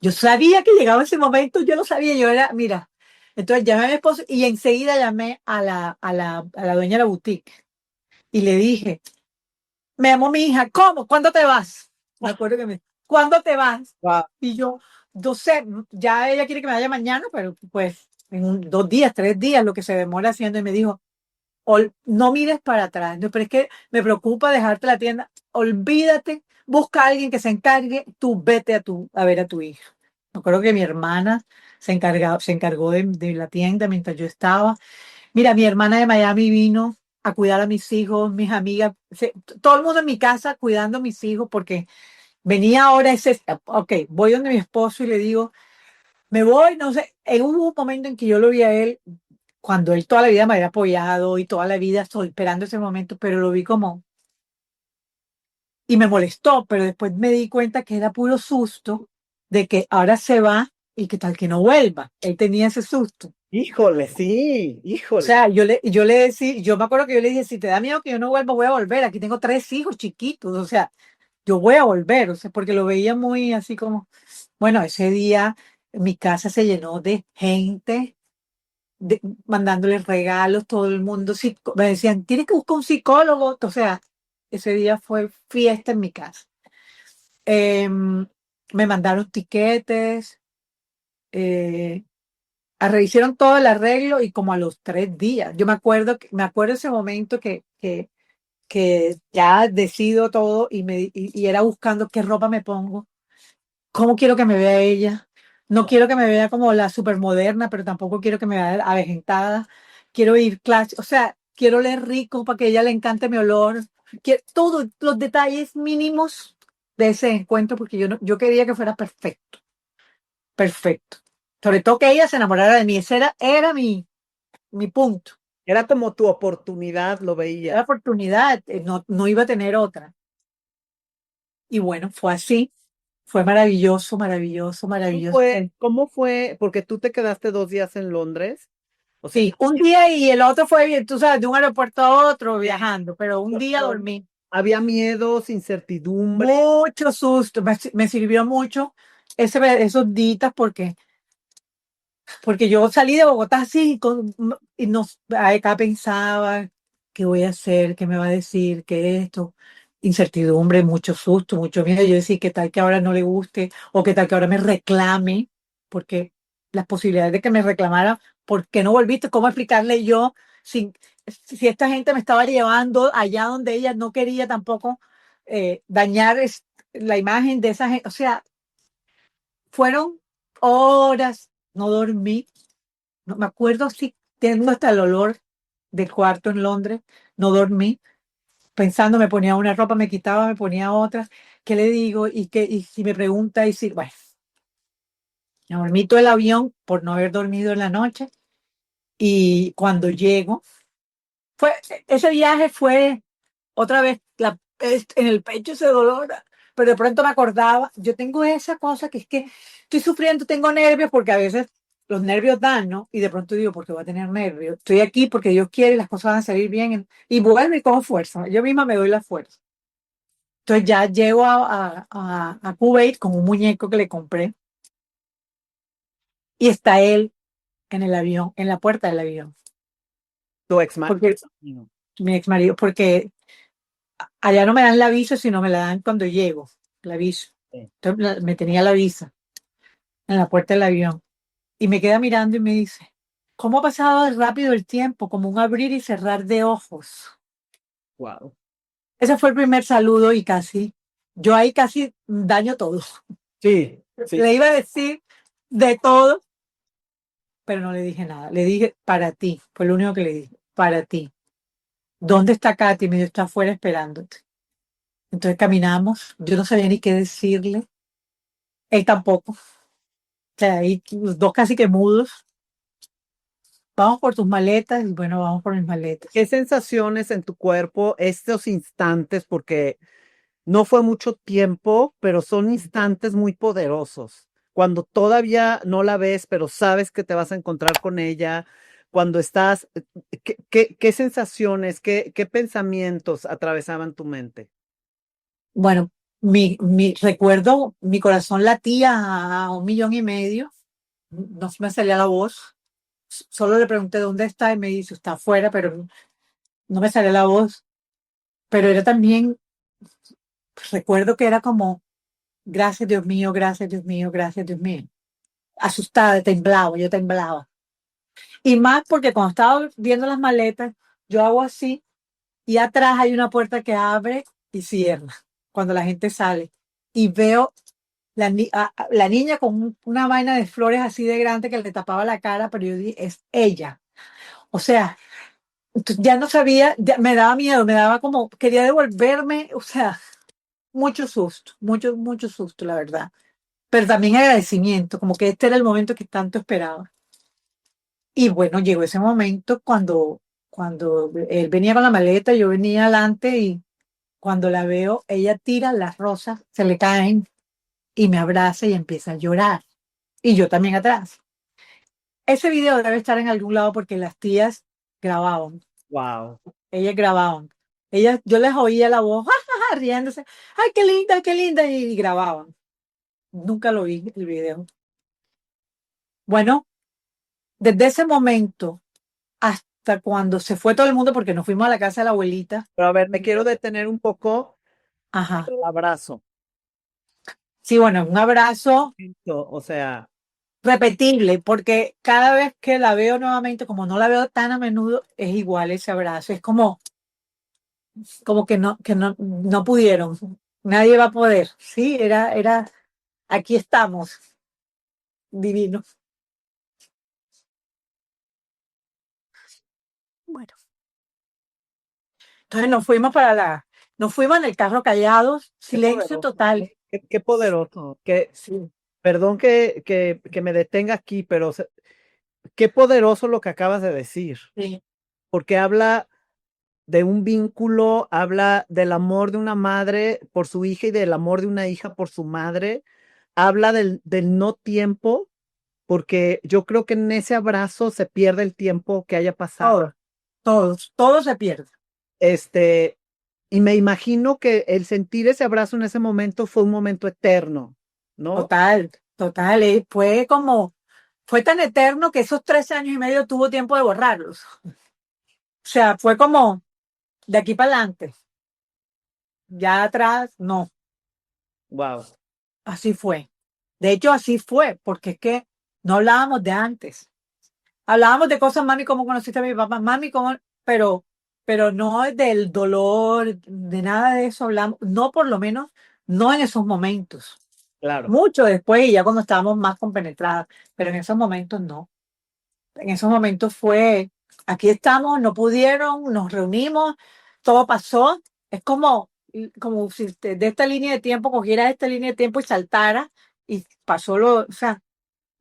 Speaker 1: Yo sabía que llegaba ese momento, yo lo sabía, yo era, mira. Entonces llamé a mi esposo y enseguida llamé a la dueña de la boutique y le dije, me llamó mi hija, ¿cómo? ¿Cuándo te vas? Me acuerdo que ¿cuándo te vas?
Speaker 2: Wow.
Speaker 1: Y yo, no sé, ya ella quiere que me vaya mañana, pero pues en 2 días, 3 días, lo que se demora haciendo. Y me dijo, no mires para atrás, no, pero es que me preocupa dejarte la tienda, olvídate, busca a alguien que se encargue, tú vete a ver a tu hija. Me acuerdo que mi hermana se encargó de la tienda mientras yo estaba. Mira, mi hermana de Miami vino a cuidar a mis hijos, mis amigas, todo el mundo en mi casa cuidando a mis hijos porque venía ahora ok, voy donde mi esposo y le digo, me voy, no sé, hubo un momento en que yo lo vi a él, cuando él toda la vida me había apoyado y toda la vida estoy esperando ese momento, pero lo vi como, y me molestó, pero después me di cuenta que era puro susto de que ahora se va y que tal que no vuelva. Él tenía ese susto.
Speaker 2: Híjole, sí,
Speaker 1: O
Speaker 2: híjole.
Speaker 1: sea, yo le decía, yo me acuerdo que yo le dije, si te da miedo que yo no vuelva, voy a volver. Aquí tengo 3 hijos chiquitos, o sea, yo voy a volver, o sea, porque lo veía muy así como, bueno, ese día mi casa se llenó de gente, mandándoles regalos, todo el mundo, me decían, tienes que buscar un psicólogo, o sea, ese día fue fiesta en mi casa. Me mandaron tiquetes, eh, hicieron todo el arreglo y como a los 3 días, yo me acuerdo ese momento que ya decido todo y era buscando qué ropa me pongo, cómo quiero que me vea ella. No quiero que me vea como la supermoderna, pero tampoco quiero que me vea avejentada. Quiero ir clase, o sea, quiero leer rico para que a ella le encante mi olor. Todos los detalles mínimos de ese encuentro, porque yo quería que fuera perfecto, perfecto. Sobre todo que ella se enamorara de mí. Ese era mi punto.
Speaker 2: Era como tu oportunidad, lo
Speaker 1: Era
Speaker 2: veías.
Speaker 1: oportunidad, no iba a tener otra. Y bueno, fue así. Fue maravilloso, maravilloso, maravilloso.
Speaker 2: ¿Cómo fue? Porque tú te quedaste 2 días en Londres. O sea,
Speaker 1: Sí, un día y el otro fue bien, tú sabes, de un aeropuerto a otro viajando, pero un día
Speaker 2: pero
Speaker 1: dormí.
Speaker 2: había miedos, incertidumbre.
Speaker 1: Mucho susto, me sirvió mucho esos días porque yo salí de Bogotá así y acá pensaba, ¿qué voy a hacer? ¿Qué me va a decir? ¿Qué es esto? Incertidumbre, mucho susto, mucho miedo. Yo decía, ¿qué tal que ahora no le guste? ¿O qué tal que ahora me reclame? Porque las posibilidades de que me reclamara, ¿por qué no volviste? ¿Cómo explicarle yo si esta gente me estaba llevando allá donde ella no quería tampoco dañar la imagen de esa gente? O sea, fueron horas, no dormí. No me acuerdo si tengo hasta el olor del cuarto en Londres, no dormí, pensando, me ponía una ropa, me quitaba, me ponía otra, ¿qué le digo? Y si me pregunta, bueno, me dormí todo el avión por no haber dormido en la noche, y cuando llego, ese viaje fue otra vez en el pecho ese dolor, pero de pronto me acordaba, yo tengo esa cosa que es que estoy sufriendo, tengo nervios, porque a veces los nervios dan, ¿no? Y de pronto digo, ¿por qué voy a tener nervios? Estoy aquí porque Dios quiere y las cosas van a salir bien, y vuelvo y cojo fuerza, yo misma me doy la fuerza. Entonces ya llego a Kuwait con un muñeco que le compré y está él en el avión, en la puerta del avión,
Speaker 2: Tu ex
Speaker 1: porque
Speaker 2: marido.
Speaker 1: mi ex marido, porque allá no me dan la visa, sino me la dan cuando llego, la visa.
Speaker 2: Sí.
Speaker 1: Entonces me tenía la visa en la puerta del avión y me queda mirando y me dice, ¿cómo ha pasado de rápido el tiempo? Como un abrir y cerrar de ojos.
Speaker 2: Wow.
Speaker 1: Ese fue el primer saludo y yo ahí casi daño todo.
Speaker 2: Sí, sí.
Speaker 1: Le iba a decir de todo, pero no le dije nada. Le dije, para ti, fue lo único que le dije, para ti. ¿Dónde está Katy? Me dijo, está afuera esperándote. Entonces caminamos, yo no sabía ni qué decirle, él tampoco. O sea, ahí los dos casi que mudos. vamos por tus maletas, y bueno, vamos por mis maletas.
Speaker 2: ¿Qué sensaciones en tu cuerpo estos instantes? Porque no fue mucho tiempo, pero son instantes muy poderosos. Cuando todavía no la ves, pero sabes que te vas a encontrar con ella, cuando estás, ¿qué sensaciones, qué pensamientos atravesaban tu mente?
Speaker 1: Bueno, recuerdo, mi corazón latía a 1,5 millones, no me salía la voz, solo le pregunté dónde está y me dice, está afuera, pero no me salía la voz, pero era también, recuerdo que era como, gracias Dios mío, gracias Dios mío, gracias Dios mío, asustada, temblaba, yo temblaba. Y más porque cuando estaba viendo las maletas, yo hago así y atrás hay una puerta que abre y cierra cuando la gente sale. Y veo la niña con una vaina de flores así de grande que le tapaba la cara, pero yo dije, es ella. O sea, ya no sabía, me daba miedo, me daba como, quería devolverme, o sea, mucho susto, mucho, mucho susto, la verdad. Pero también agradecimiento, como que este era el momento que tanto esperaba. Y bueno, llegó ese momento cuando él venía con la maleta, yo venía adelante y cuando la veo, ella tira las rosas, se le caen y me abraza y empieza a llorar. Y yo también atrás. Ese video debe estar en algún lado porque las tías grababan,
Speaker 2: Wow,
Speaker 1: ellas grababan. Yo les oía la voz, riéndose, qué linda, y grababan. Nunca lo vi el video. Bueno, desde ese momento hasta cuando se fue todo el mundo, porque nos fuimos a la casa de la abuelita.
Speaker 2: pero a ver, me quiero detener un poco
Speaker 1: Ajá.
Speaker 2: el abrazo.
Speaker 1: Sí, bueno, un abrazo
Speaker 2: O sea,
Speaker 1: repetible, porque cada vez que la veo nuevamente, como no la veo tan a menudo, es igual ese abrazo. Es como que no pudieron. Nadie va a poder. Sí, aquí estamos, divino. Bueno, entonces nos fuimos en el carro callados,
Speaker 2: qué
Speaker 1: silencio
Speaker 2: poderoso,
Speaker 1: total.
Speaker 2: qué poderoso,
Speaker 1: Sí,
Speaker 2: perdón que me detenga aquí, pero qué poderoso lo que acabas de decir,
Speaker 1: sí.
Speaker 2: porque habla de un vínculo, habla del amor de una madre por su hija y del amor de una hija por su madre, habla del no tiempo, porque yo creo que en ese abrazo se pierde el tiempo que haya pasado.
Speaker 1: Todo se pierde.
Speaker 2: Este, y me imagino que el sentir ese abrazo en ese momento fue un momento eterno, ¿no?
Speaker 1: Total, total. Fue tan eterno que esos 13 años y medio tuvo tiempo de borrarlos. O sea, fue como de aquí para adelante. Ya atrás, no.
Speaker 2: Wow,
Speaker 1: Así fue. De hecho, así fue, porque es que no hablábamos de antes. Hablábamos de cosas, mami, cómo conociste a mi papá, mami, cómo, pero no del dolor, de nada de eso hablamos, no por lo menos, no en esos momentos.
Speaker 2: claro.
Speaker 1: Mucho después y ya cuando estábamos más compenetradas, pero en esos momentos no. En esos momentos fue, aquí estamos, no pudieron, nos reunimos, todo pasó. Es como si de esta línea de tiempo cogiera esta línea de tiempo y saltara y pasó o sea,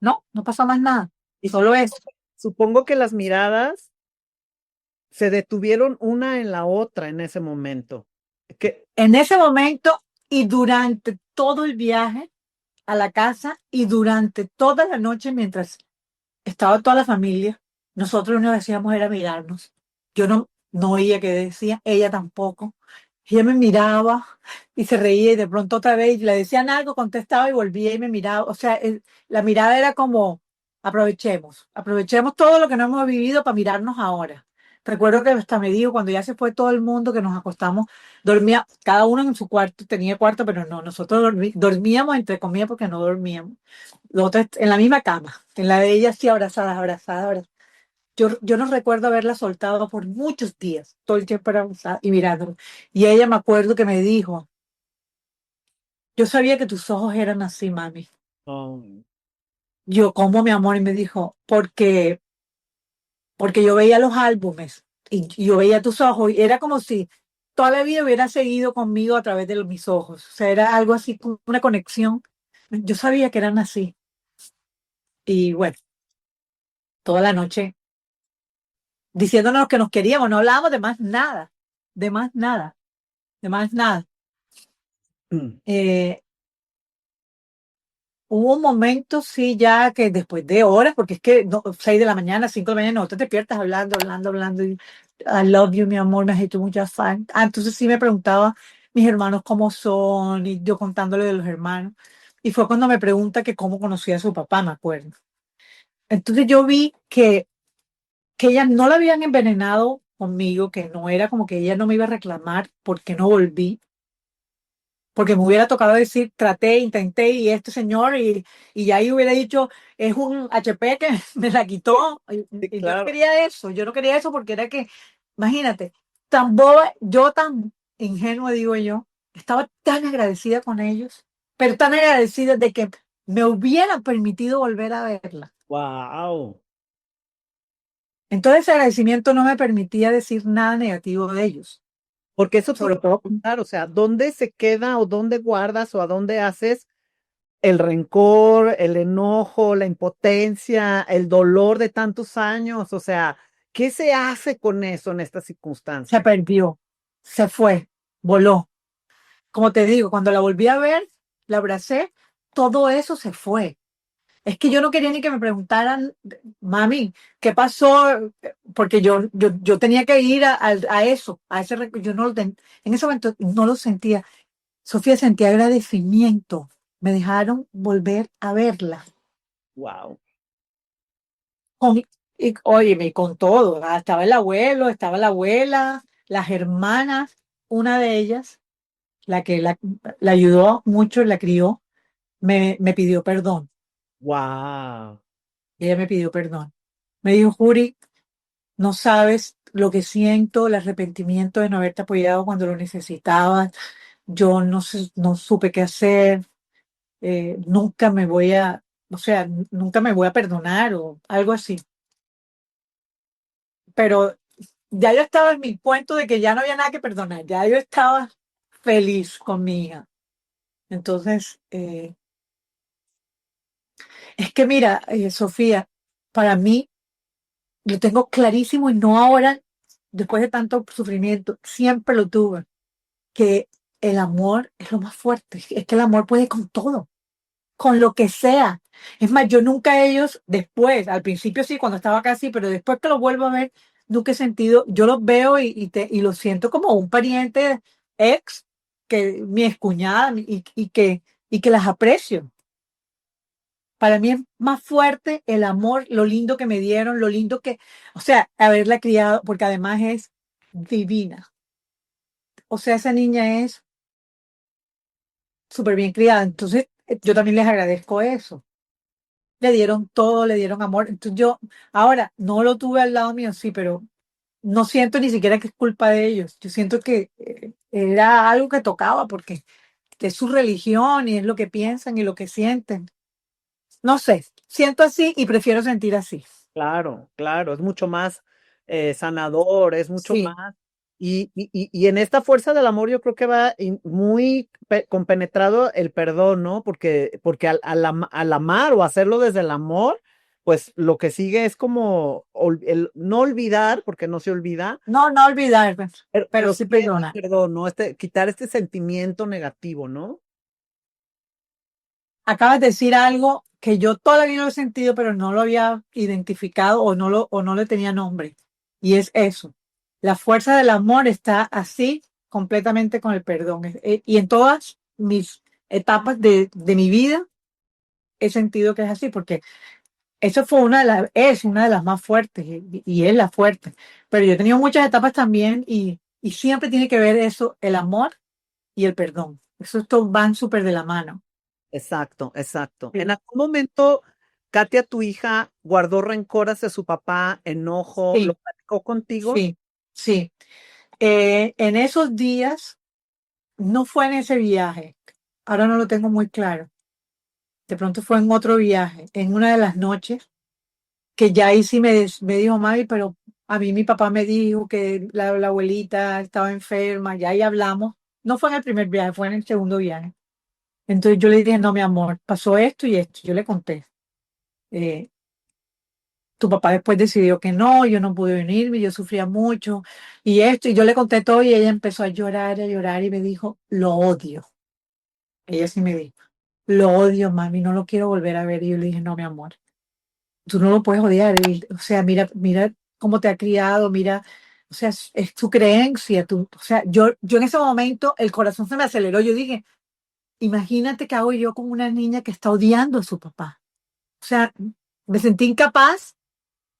Speaker 1: no pasó más nada,
Speaker 2: Y
Speaker 1: solo eso.
Speaker 2: supongo que las miradas se detuvieron una en la otra en ese momento. Que,
Speaker 1: En ese momento y durante todo el viaje a la casa y durante toda la noche mientras estaba toda la familia, nosotros lo único que hacíamos era mirarnos. Yo no oía qué decía, ella tampoco. Ella me miraba y se reía y de pronto otra vez le decían algo, contestaba y volvía y me miraba. O sea, la mirada era como, aprovechemos todo lo que no hemos vivido para mirarnos ahora. Recuerdo que hasta me dijo, cuando ya se fue todo el mundo, que nos acostamos, dormía cada uno en su cuarto, tenía cuarto, pero no, nosotros dormíamos entre comillas porque no dormíamos. Los otros en la misma cama, en la de ella sí abrazadas, abrazadas, abrazadas. Yo no recuerdo haberla soltado por muchos días, todo el tiempo era abrazada y mirándola. Y ella me acuerdo que me dijo, yo sabía que tus ojos eran así, mami.
Speaker 2: oh,
Speaker 1: Yo, ¿cómo, mi amor? Y me dijo, porque yo veía los álbumes y yo veía tus ojos y era como si toda la vida hubiera seguido conmigo a través de mis ojos. O sea, era algo así, como una conexión. Yo sabía que eran así. Y bueno, toda la noche. diciéndonos que nos queríamos, no hablábamos de más nada, de más nada, de más nada.
Speaker 2: Mm.
Speaker 1: Eh, Hubo un momento, sí, ya que después de horas, porque es que 6 de la mañana, 5 de la mañana, no te despiertas hablando, hablando, hablando. Y, I love you, mi amor, me has hecho mucha fan. Entonces sí me preguntaba mis hermanos cómo son, y yo contándole de los hermanos. Y fue cuando me pregunta que cómo conocía a su papá, me acuerdo. Entonces yo vi que ella no la habían envenenado conmigo, que no era como que ella no me iba a reclamar porque no volví, porque me hubiera tocado decir, traté, intenté y este señor, y ahí hubiera dicho, es un HP que me la quitó.
Speaker 2: Sí,
Speaker 1: Y yo no
Speaker 2: claro.
Speaker 1: quería eso, yo no quería eso porque era que, imagínate, tan boba, yo tan ingenua, digo yo, estaba tan agradecida con ellos, pero tan agradecida de que me hubieran permitido volver a verla.
Speaker 2: Wow.
Speaker 1: Entonces ese agradecimiento no me permitía decir nada negativo de ellos,
Speaker 2: Porque eso te iba
Speaker 1: sobre
Speaker 2: a
Speaker 1: todo.
Speaker 2: preguntar, o sea, ¿dónde se queda o dónde guardas o a dónde haces el rencor, el enojo, la impotencia, el dolor de tantos años? O sea, ¿qué se hace con eso en estas
Speaker 1: Se
Speaker 2: circunstancias?
Speaker 1: perdió, se fue, voló. Como te digo, cuando la volví a ver, la abracé, todo eso se fue. Es que yo no quería ni que me preguntaran, mami, ¿qué pasó? Porque yo tenía que ir a eso, a ese, yo no en ese momento no lo sentía. Sofía sentía agradecimiento. Me dejaron volver a verla.
Speaker 2: Wow,
Speaker 1: Con, óyeme, con todo. Estaba el abuelo, estaba la abuela, las hermanas, una de ellas, la que la ayudó mucho, la crió, me pidió perdón.
Speaker 2: wow,
Speaker 1: Ella me pidió perdón. Me dijo, Juri, no sabes lo que siento, el arrepentimiento de no haberte apoyado cuando lo necesitabas. Yo no supe qué hacer. Nunca me voy a, o sea, nunca me voy a perdonar o algo así. Pero ya yo estaba en mi cuento de que ya no había nada que perdonar. Ya yo estaba feliz con mi hija. Entonces, es que mira, Sofía, para mí, lo tengo clarísimo y no ahora, después de tanto sufrimiento, siempre lo tuve, que el amor es lo más fuerte. Es que el amor puede con todo, con lo que sea. Es más, yo nunca ellos, después, al principio sí, cuando estaba acá sí, pero después que los vuelvo a ver, nunca he sentido, yo los veo y los siento como un pariente ex, que mi excuñada y que las aprecio. Para mí es más fuerte el amor, lo lindo que me dieron, lo lindo que, o sea, haberla criado, porque además es divina. O sea, esa niña es súper bien criada. Entonces, yo también les agradezco eso. Le dieron todo, le dieron amor. Entonces, yo ahora no lo tuve al lado mío, sí, pero no siento ni siquiera que es culpa de ellos. Yo siento que era algo que tocaba porque es su religión y es lo que piensan y lo que sienten. No sé, siento así y prefiero sentir así.
Speaker 2: claro, claro, es mucho más sanador, es mucho
Speaker 1: Sí.
Speaker 2: más. Y en esta fuerza del amor yo creo que va muy compenetrado el perdón, ¿no? Porque al amar o hacerlo desde el amor, pues lo que sigue es como el no olvidar, porque no se olvida,
Speaker 1: No, no olvidar, pero
Speaker 2: pero
Speaker 1: sí
Speaker 2: sí el
Speaker 1: perdonar.
Speaker 2: perdón, ¿no? Quitar este sentimiento negativo, ¿no?
Speaker 1: Acabas de decir algo que yo todavía lo he sentido, pero no lo había identificado o no le tenía nombre. Y es eso. La fuerza del amor está así completamente con el perdón. Y en todas mis etapas de mi vida he sentido que es así, porque eso fue es una de las más fuertes y es la fuerte. Pero yo he tenido muchas etapas también y siempre tiene que ver eso, el amor y el perdón. Eso estos van súper de la mano.
Speaker 2: Exacto, exacto. ¿En
Speaker 1: Sí,
Speaker 2: algún momento, Katia, tu hija, guardó rencor hacia su papá, enojo, lo
Speaker 1: sí,
Speaker 2: platicó contigo?
Speaker 1: sí, sí. En esos días, no fue en ese viaje, ahora no lo tengo muy claro. De pronto fue en otro viaje, en una de las noches, que ya ahí sí me dijo, mami, pero a mí mi papá me dijo que la abuelita estaba enferma, ya ahí hablamos. No fue en el primer viaje, fue en el segundo viaje. Entonces yo le dije, no, mi amor, pasó esto y esto. Yo le conté. Eh, tu papá después decidió que no, yo no pude venirme, yo sufría mucho y esto, y yo le conté todo y ella empezó a llorar y me dijo, lo odio. Ella sí me dijo, lo odio, mami, no lo quiero volver a ver. Y yo le dije, no, mi amor, tú no lo puedes odiar. O sea, mira cómo te ha criado, mira, o sea, es tu creencia. O sea, yo en ese momento el corazón se me aceleró. Yo dije, imagínate qué hago yo con una niña que está odiando a su papá. O sea, me sentí incapaz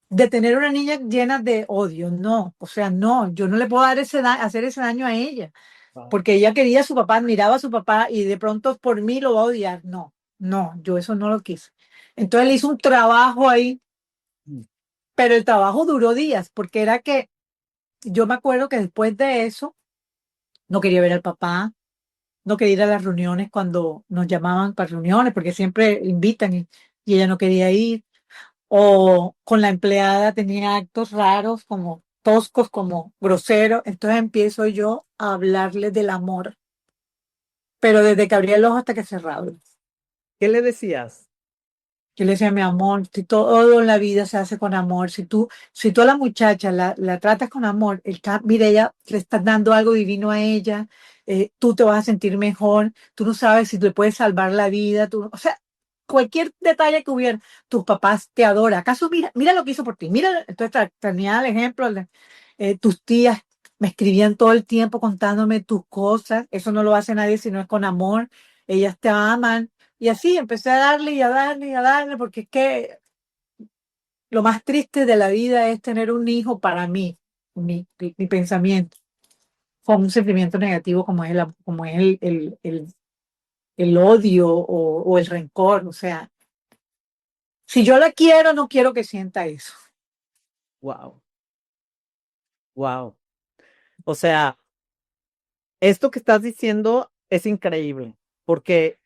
Speaker 1: de tener una niña llena de odio. No, o sea, no, yo no le puedo dar hacer ese daño a ella,
Speaker 2: Wow.
Speaker 1: porque ella quería a su papá, admiraba a su papá y de pronto por mí lo va a odiar. No, no, yo eso no lo quise. Entonces le hizo un trabajo ahí,
Speaker 2: Mm.
Speaker 1: pero el trabajo duró días, porque era que yo me acuerdo que después de eso no quería ver al papá, no quería ir a las reuniones cuando nos llamaban para reuniones, porque siempre invitan y ella no quería ir. O con la empleada tenía actos raros, como toscos, como groseros. Entonces empiezo yo a hablarle del amor, pero desde que abría el ojo hasta que cerraba.
Speaker 2: ¿Qué le decías?
Speaker 1: Yo le decía, mi amor, si todo en la vida se hace con amor, si tú a la muchacha la tratas con amor, mira, ella le estás dando algo divino a ella, tú te vas a sentir mejor, tú no sabes si le puedes salvar la vida, o sea, cualquier detalle que hubiera, tus papás te adoran. ¿Acaso mira lo que hizo por ti? Mira, entonces tenía el ejemplo, tus tías me escribían todo el tiempo contándome tus cosas, eso no lo hace nadie si no es con amor, ellas te aman. Y así empecé a darle y a darle y a darle, porque es que lo más triste de la vida es tener un hijo para mí, mi pensamiento, con un sentimiento negativo como es el odio o el rencor. O sea, si yo la quiero, no quiero que sienta eso.
Speaker 2: Wow, wow. O sea, esto que estás diciendo es increíble, porque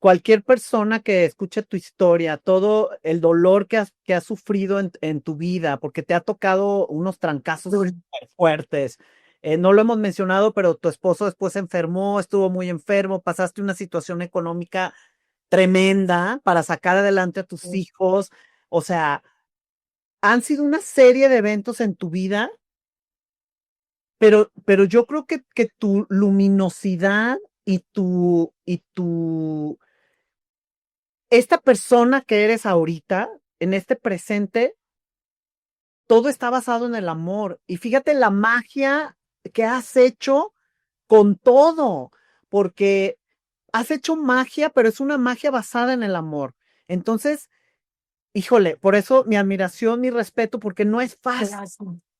Speaker 2: cualquier persona que escuche tu historia, todo el dolor que has sufrido en tu vida, porque te ha tocado unos trancazos súper fuertes. No lo hemos mencionado, pero tu esposo después se enfermó, estuvo muy enfermo, pasaste una situación económica tremenda para sacar adelante a tus hijos. O sea, han sido una serie de eventos en tu vida, pero yo creo que tu luminosidad y esta persona que eres ahorita, en este presente, todo está basado en el amor. Y fíjate la magia que has hecho con todo, porque has hecho magia, pero es una magia basada en el amor. Entonces, híjole, por eso mi admiración, mi respeto, porque no es fácil.
Speaker 1: Gracias.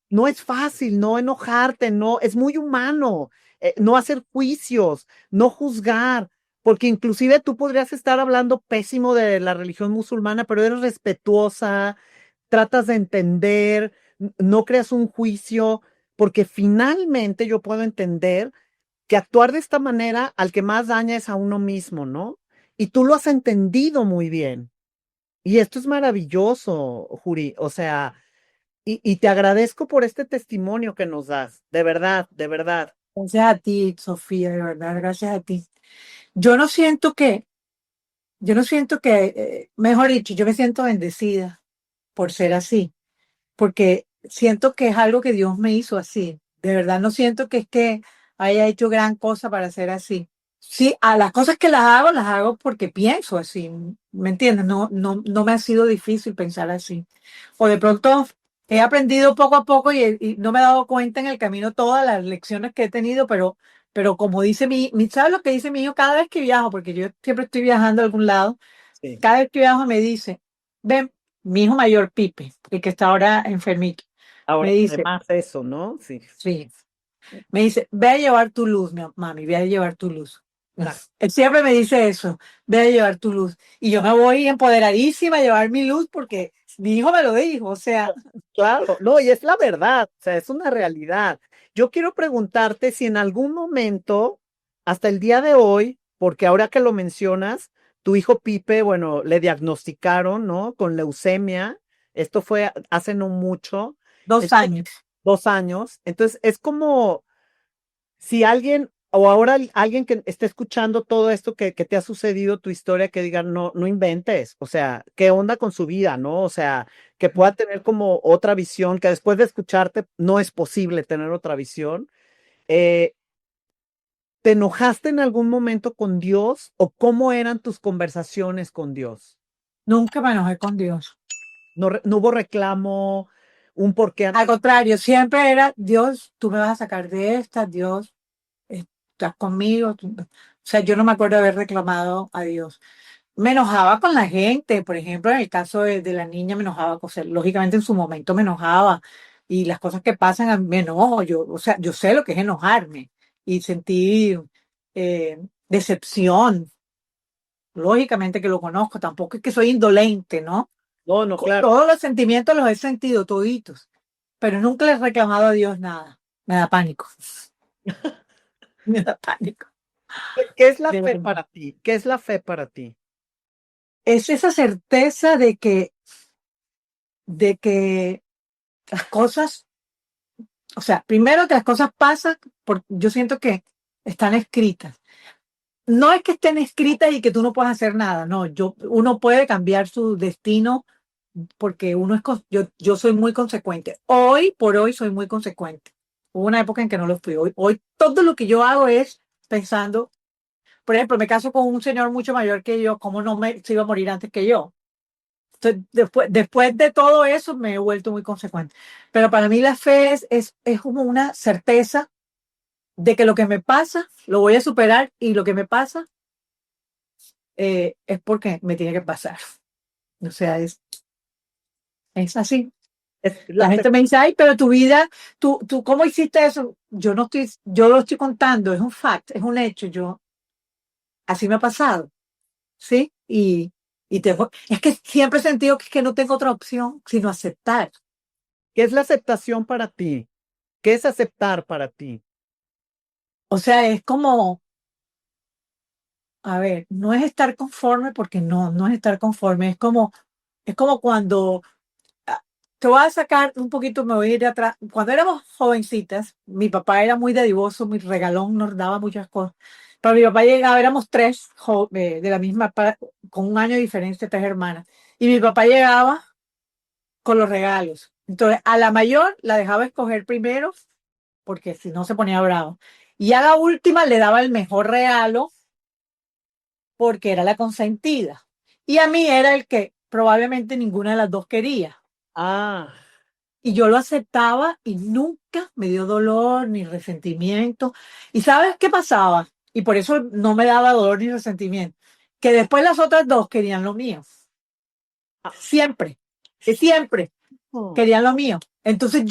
Speaker 2: No es fácil, no enojarte, no, es muy humano, no hacer juicios, no juzgar, porque inclusive tú podrías estar hablando pésimo de la religión musulmana, pero eres respetuosa, tratas de entender, no creas un juicio, porque finalmente yo puedo entender que actuar de esta manera al que más daña es a uno mismo, ¿no? Y tú lo has entendido muy bien. Y esto es maravilloso, Juri, o sea... Y te agradezco por este testimonio que nos das, de verdad, de verdad.
Speaker 1: Gracias a ti, Sofía, de verdad, gracias a ti. Yo no siento que, yo no siento que, mejor dicho, yo me siento bendecida por ser así, porque siento que es algo que Dios me hizo así. De verdad no siento que es que haya hecho gran cosa para ser así. Sí, a las cosas que las hago porque pienso así, ¿me entiendes? No me ha sido difícil pensar así. O de pronto he aprendido poco a poco y no me he dado cuenta en el camino todas las lecciones que he tenido, pero como dice ¿sabes lo que dice mi hijo cada vez que viajo? Porque yo siempre estoy viajando a algún lado.
Speaker 2: Sí.
Speaker 1: Cada vez que viajo me dice, ven, mi hijo mayor, Pipe, el que está ahora enfermito, me
Speaker 2: Ahora,
Speaker 1: dice,
Speaker 2: además eso, ¿no? Sí.
Speaker 1: sí, me dice, ve a llevar tu luz, mami, ve a llevar tu luz. Él siempre me dice eso, ve a llevar tu luz. Y yo me voy empoderadísima a llevar mi luz porque mi hijo me lo dijo, o sea,
Speaker 2: Claro, no, y es la verdad, o sea, es una realidad. Yo quiero preguntarte si en algún momento, hasta el día de hoy, porque ahora que lo mencionas, tu hijo Pipe, bueno, le diagnosticaron, ¿no? Con leucemia. Esto fue hace no mucho,
Speaker 1: dos
Speaker 2: entonces,
Speaker 1: años.
Speaker 2: 2 años. Entonces, es como si alguien o ahora alguien que esté escuchando todo esto que te ha sucedido, tu historia, que diga, no, no inventes, o sea, ¿qué onda con su vida, no? O sea, que pueda tener como otra visión, que después de escucharte no es posible tener otra visión. Eh, ¿Te enojaste en algún momento con Dios o cómo eran tus conversaciones con Dios?
Speaker 1: Nunca me enojé con Dios.
Speaker 2: No, no hubo reclamo, un por qué.
Speaker 1: Al contrario, siempre era, Dios, tú me vas a sacar de esta, Dios, estás conmigo. O sea, yo no me acuerdo de haber reclamado a Dios. Me enojaba con la gente, por ejemplo, en el caso de la niña me enojaba, o sea, lógicamente en su momento me enojaba y las cosas que pasan me enojo, yo, o sea, yo sé lo que es enojarme y sentir decepción, lógicamente que lo conozco, tampoco es que soy indolente, ¿no?
Speaker 2: No, no, claro.
Speaker 1: Todos los sentimientos los he sentido toditos, pero nunca le he reclamado a Dios nada, me da pánico, me da pánico,
Speaker 2: ¿Qué es la
Speaker 1: de
Speaker 2: fe
Speaker 1: verdad.
Speaker 2: para ti? ¿Qué es la fe para ti?
Speaker 1: Es esa certeza de que las cosas. O sea, primero que las cosas pasan, porque yo siento que están escritas. No es que estén escritas y que tú no puedas hacer nada, no, uno puede cambiar su destino porque yo soy muy consecuente. Hoy por hoy soy muy consecuente. Hubo una época en que no lo fui. Hoy todo lo que yo hago es pensando, por ejemplo, me caso con un señor mucho mayor que yo, ¿cómo no se iba a morir antes que yo? Entonces, después de todo eso me he vuelto muy consecuente. Pero para mí la fe es como una certeza de que lo que me pasa lo voy a superar y lo que me pasa es porque me tiene que pasar. O sea, es así.
Speaker 2: Es
Speaker 1: La
Speaker 2: la fe.
Speaker 1: gente me dice, ay, pero tu vida, tú, ¿cómo hiciste eso? Yo lo estoy contando, es un fact, es un hecho, así me ha pasado, ¿sí? Es que siempre he sentido que, es que no tengo otra opción sino aceptar.
Speaker 2: ¿Qué es la aceptación para ti? ¿Qué es aceptar para ti?
Speaker 1: O sea, es como, a ver, no es estar conforme porque no es estar conforme, es como cuando ah, te voy a sacar un poquito, me voy a ir atrás. Cuando éramos jovencitas, mi papá era muy dadivoso, muy regalón, nos daba muchas cosas. Pero mi papá llegaba, éramos tres de la misma, con un año de diferencia, tres hermanas. Y mi papá llegaba con los regalos. Entonces, a la mayor la dejaba escoger primero, porque si no se ponía bravo. Y a la última le daba el mejor regalo, porque era la consentida. Y a mí era el que probablemente ninguna de las dos quería.
Speaker 2: Ah,
Speaker 1: Y yo lo aceptaba y nunca me dio dolor ni resentimiento. ¿Y sabes qué pasaba? Y por eso no me daba dolor ni resentimiento. Que después las otras dos querían lo mío.
Speaker 2: ah,
Speaker 1: Siempre,
Speaker 2: es
Speaker 1: siempre
Speaker 2: oh,
Speaker 1: querían lo mío. Entonces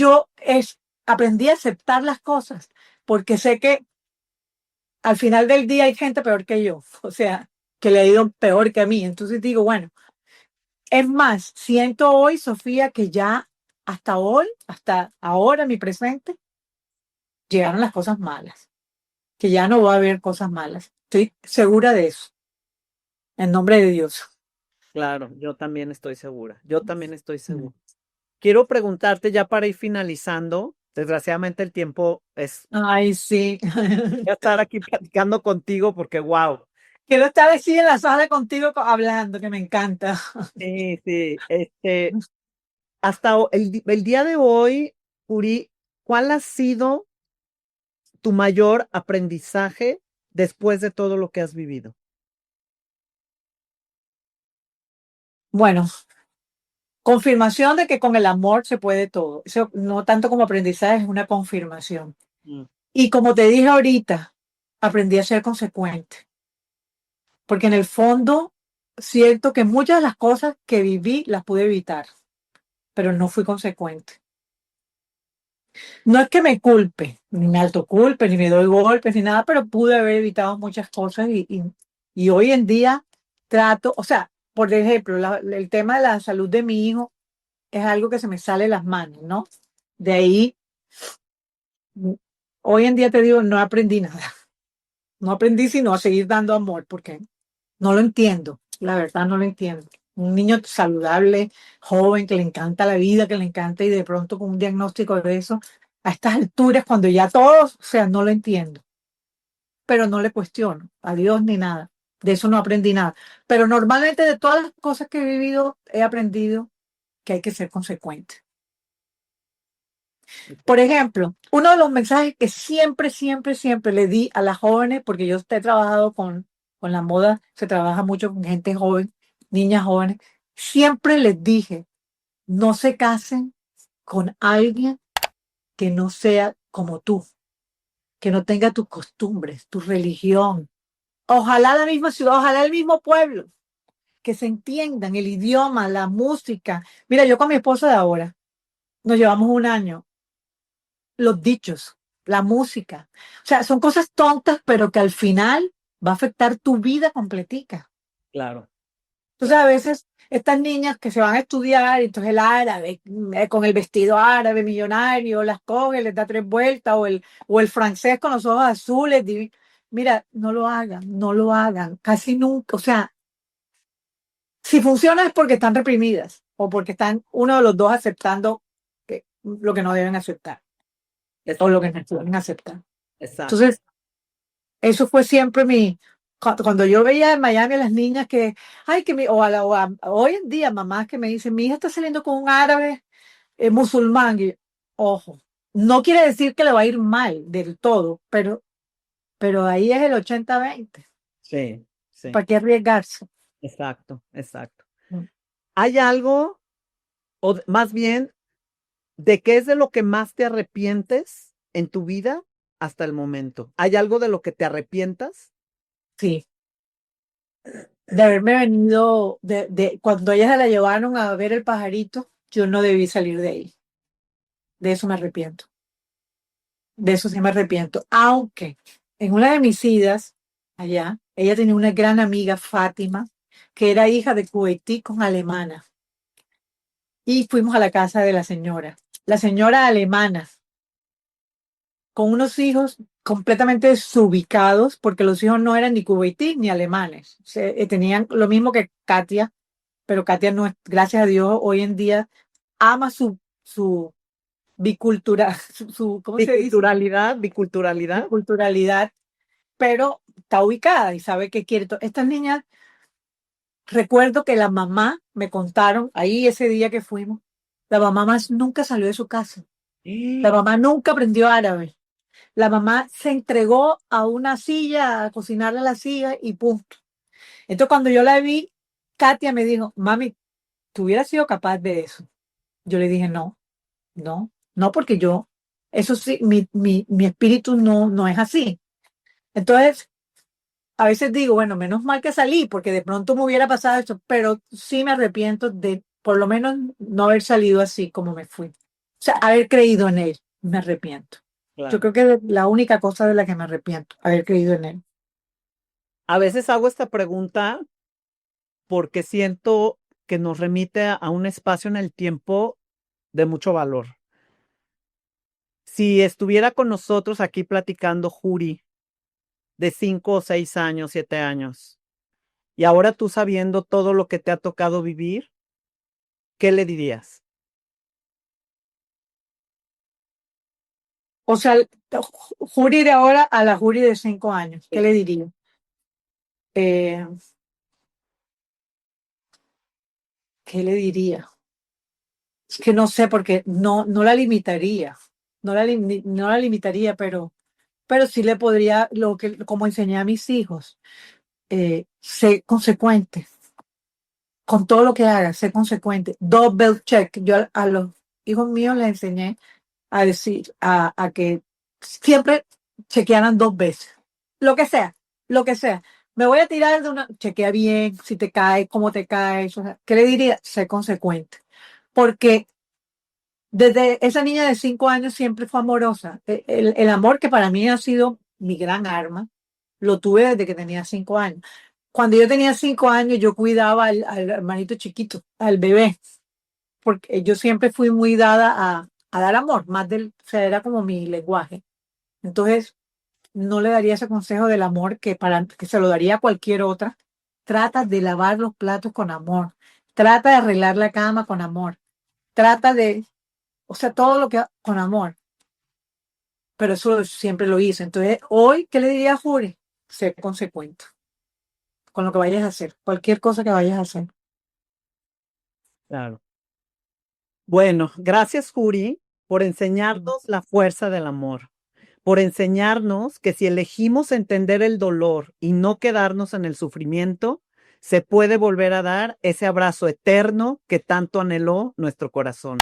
Speaker 1: aprendí a aceptar las cosas porque sé que al final del día hay gente peor que yo. O sea, que le ha ido peor que a mí. Entonces digo, bueno, es más, siento hoy, Sofía, que ya hasta hoy, hasta ahora, mi presente, llegaron las cosas malas, que ya no va a haber cosas malas. Estoy segura de eso, en nombre de Dios.
Speaker 2: claro, yo también estoy segura. Yo también estoy segura. Quiero preguntarte ya para ir finalizando. Desgraciadamente el tiempo es
Speaker 1: Ay, sí.
Speaker 2: voy a estar aquí platicando contigo porque wow.
Speaker 1: Quiero estar así en la sala contigo hablando, que me encanta.
Speaker 2: Sí, sí. Hasta el día de hoy, Uri, ¿cuál ha sido tu mayor aprendizaje después de todo lo que has vivido?
Speaker 1: Bueno, confirmación de que con el amor se puede todo. Eso no tanto como aprendizaje, es una confirmación.
Speaker 2: Mm.
Speaker 1: Y como te dije ahorita, aprendí a ser consecuente, porque en el fondo siento que muchas de las cosas que viví las pude evitar, pero no fui consecuente. No es que me culpe, ni me autoculpe, ni me doy golpes, ni nada, pero pude haber evitado muchas cosas y hoy en día trato, o sea, por ejemplo, el tema de la salud de mi hijo es algo que se me sale de las manos, ¿no? De ahí, mm, hoy en día te digo, no aprendí nada. No aprendí sino a seguir dando amor, porque no lo entiendo, la verdad no lo entiendo. Un niño saludable, joven, que le encanta la vida, que le encanta y de pronto con un diagnóstico de eso, a estas alturas, cuando ya todos, o sea, no lo entiendo. pero no le cuestiono a Dios ni nada. De eso no aprendí nada. Pero normalmente de todas las cosas que he vivido, he aprendido que hay que ser consecuente. Por ejemplo, uno de los mensajes que siempre, siempre, siempre le di a las jóvenes, porque yo he trabajado con la moda, se trabaja mucho con gente joven, niñas jóvenes, siempre les dije, no se casen con alguien que no sea como tú, que no tenga tus costumbres, tu religión. Ojalá la misma ciudad, ojalá el mismo pueblo, que se entiendan el idioma, la música. Mira, yo con mi esposo de ahora, nos llevamos un año, los dichos, la música. O sea, son cosas tontas, pero que al final va a afectar tu vida completica.
Speaker 2: Claro.
Speaker 1: Entonces, a veces estas niñas que se van a estudiar, entonces el árabe, con el vestido árabe millonario, las coge, les da 3 vueltas, o el francés con los ojos azules. Mira, no lo hagan, no lo hagan, casi nunca. O sea, si funciona es porque están reprimidas o porque están uno de los dos aceptando lo que no deben aceptar o lo que no deben aceptar.
Speaker 2: Exacto.
Speaker 1: Entonces, eso fue siempre cuando yo veía en Miami a las niñas que, ay, hoy en día mamás que me dicen, mi hija está saliendo con un árabe musulmán. Y, ojo, no quiere decir que le va a ir mal del todo, pero ahí es el 80-20.
Speaker 2: Sí, sí,
Speaker 1: ¿Para qué arriesgarse?
Speaker 2: exacto, exacto.
Speaker 1: Mm.
Speaker 2: ¿Hay algo, más bien, de qué es de lo que más te arrepientes en tu vida hasta el momento? ¿Hay algo de lo que te arrepientas?
Speaker 1: Sí, de haberme venido, cuando ellas se la llevaron a ver el pajarito, yo no debí salir de ahí. De eso me arrepiento. De eso sí me arrepiento. Aunque en una de mis idas allá, ella tenía una gran amiga, Fátima, que era hija de cubaití con alemana. Y fuimos a la casa de la señora. La señora alemana, con unos hijos completamente desubicados, porque los hijos no eran ni cubaití ni alemanes. Tenían lo mismo que Katia, pero Katia no es, gracias a Dios, hoy en día ama su bicultural, ¿cómo se dice?
Speaker 2: Biculturalidad, biculturalidad.
Speaker 1: Biculturalidad, pero está ubicada y sabe qué quiere. Estas niñas, recuerdo que la mamá me contaron ahí ese día que fuimos, la mamá más nunca salió de su casa, la mamá nunca aprendió árabe, la mamá se entregó a una silla, a cocinarle a la silla y punto. Entonces cuando yo la vi, Katia me dijo, mami, ¿tú hubieras sido capaz de eso? Yo le dije, no, no, no, porque eso sí, mi espíritu no es así. Entonces, a veces digo, bueno, menos mal que salí, porque de pronto me hubiera pasado esto, pero sí me arrepiento de por lo menos no haber salido así como me fui. O sea, haber creído en él, me arrepiento. Yo
Speaker 2: Claro.
Speaker 1: creo que es la única cosa de la que me arrepiento, haber creído en él.
Speaker 2: A veces hago esta pregunta porque siento que nos remite a un espacio en el tiempo de mucho valor. Si estuviera con nosotros aquí platicando Juri de 5 o 6 años, 7 años, y ahora tú sabiendo todo lo que te ha tocado vivir, ¿qué le dirías?
Speaker 1: O sea, Juri de ahora a la Juri de 5 años, ¿qué le diría? Eh, ¿Qué le diría? Es que no sé, porque no la limitaría, no la limitaría, pero sí le podría, como enseñé a mis hijos, sé consecuente con todo lo que hagas, sé consecuente. Double check. Yo a los hijos míos les enseñé a decir, a que siempre chequearan 2 veces. Lo que sea, lo que sea. Me voy a tirar de una, chequea bien, si te cae, cómo te caes. O sea, ¿qué le diría? Sé consecuente. Porque desde esa niña de 5 años siempre fue amorosa. El amor que para mí ha sido mi gran arma, lo tuve desde que tenía 5 años. Cuando yo tenía 5 años, yo cuidaba al hermanito chiquito, al bebé, porque yo siempre fui muy dada a dar amor, o sea, era como mi lenguaje. Entonces, no le daría ese consejo del amor que se lo daría a cualquier otra. Trata de lavar los platos con amor, trata de arreglar la cama con amor, trata de, o sea, todo lo con amor. Pero eso siempre lo hice. Entonces, hoy, ¿qué le diría a Jure? ser consecuente con lo que vayas a hacer, cualquier cosa que vayas a hacer.
Speaker 2: Claro. Bueno, gracias, Juri, por enseñarnos la fuerza del amor, por enseñarnos que si elegimos entender el dolor y no quedarnos en el sufrimiento, se puede volver a dar ese abrazo eterno que tanto anheló nuestro corazón.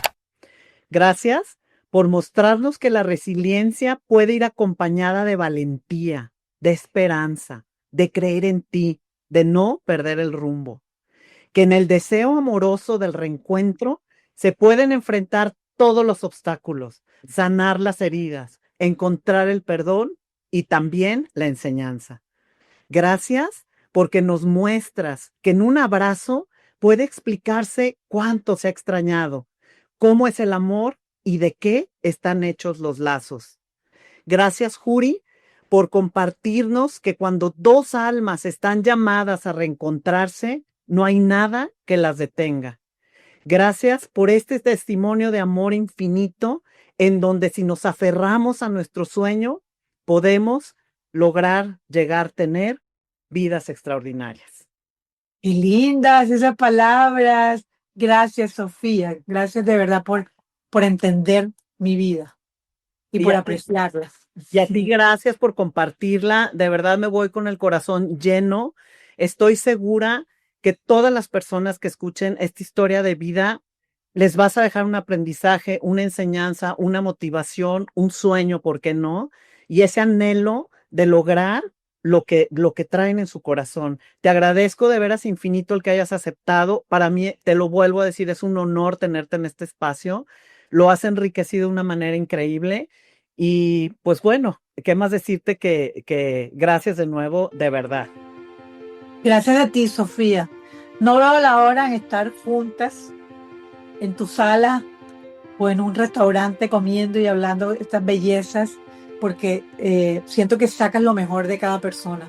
Speaker 2: Gracias por mostrarnos que la resiliencia puede ir acompañada de valentía, de esperanza, de creer en ti, de no perder el rumbo. Que en el deseo amoroso del reencuentro se pueden enfrentar todos los obstáculos, sanar las heridas, encontrar el perdón y también la enseñanza. Gracias porque nos muestras que en un abrazo puede explicarse cuánto se ha extrañado, cómo es el amor y de qué están hechos los lazos. Gracias, Juri, por compartirnos que cuando dos almas están llamadas a reencontrarse, no hay nada que las detenga. Gracias por este testimonio de amor infinito en donde si nos aferramos a nuestro sueño, podemos lograr llegar a tener vidas extraordinarias.
Speaker 1: Qué lindas esas palabras. Gracias, Sofía. Gracias de verdad por entender mi vida y por apreciarla.
Speaker 2: Y a ti gracias por compartirla. De verdad me voy con el corazón lleno. Estoy segura que todas las personas que escuchen esta historia de vida les vas a dejar un aprendizaje, una enseñanza, una motivación, un sueño, ¿por qué no? Y ese anhelo de lograr lo que traen en su corazón. Te agradezco de veras infinito el que hayas aceptado. Para mí, te lo vuelvo a decir, es un honor tenerte en este espacio. Lo has enriquecido de una manera increíble. Y pues bueno, ¿qué más decirte que gracias de nuevo, de verdad?
Speaker 1: Gracias a ti, Sofía. No veo la hora en estar juntas en tu sala o en un restaurante comiendo y hablando de estas bellezas, porque siento que sacas lo mejor de cada persona.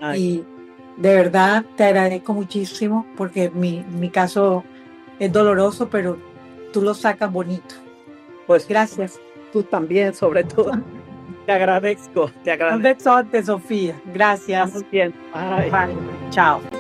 Speaker 2: Ay,
Speaker 1: Y de verdad te agradezco muchísimo porque mi caso es doloroso, pero tú lo sacas bonito.
Speaker 2: pues
Speaker 1: Gracias.
Speaker 2: tú también, sobre todo. Te agradezco, te
Speaker 1: Un
Speaker 2: agradezco.
Speaker 1: besote, Sofía. Gracias.
Speaker 2: Estamos bien. Bye.
Speaker 1: Bye. Chao.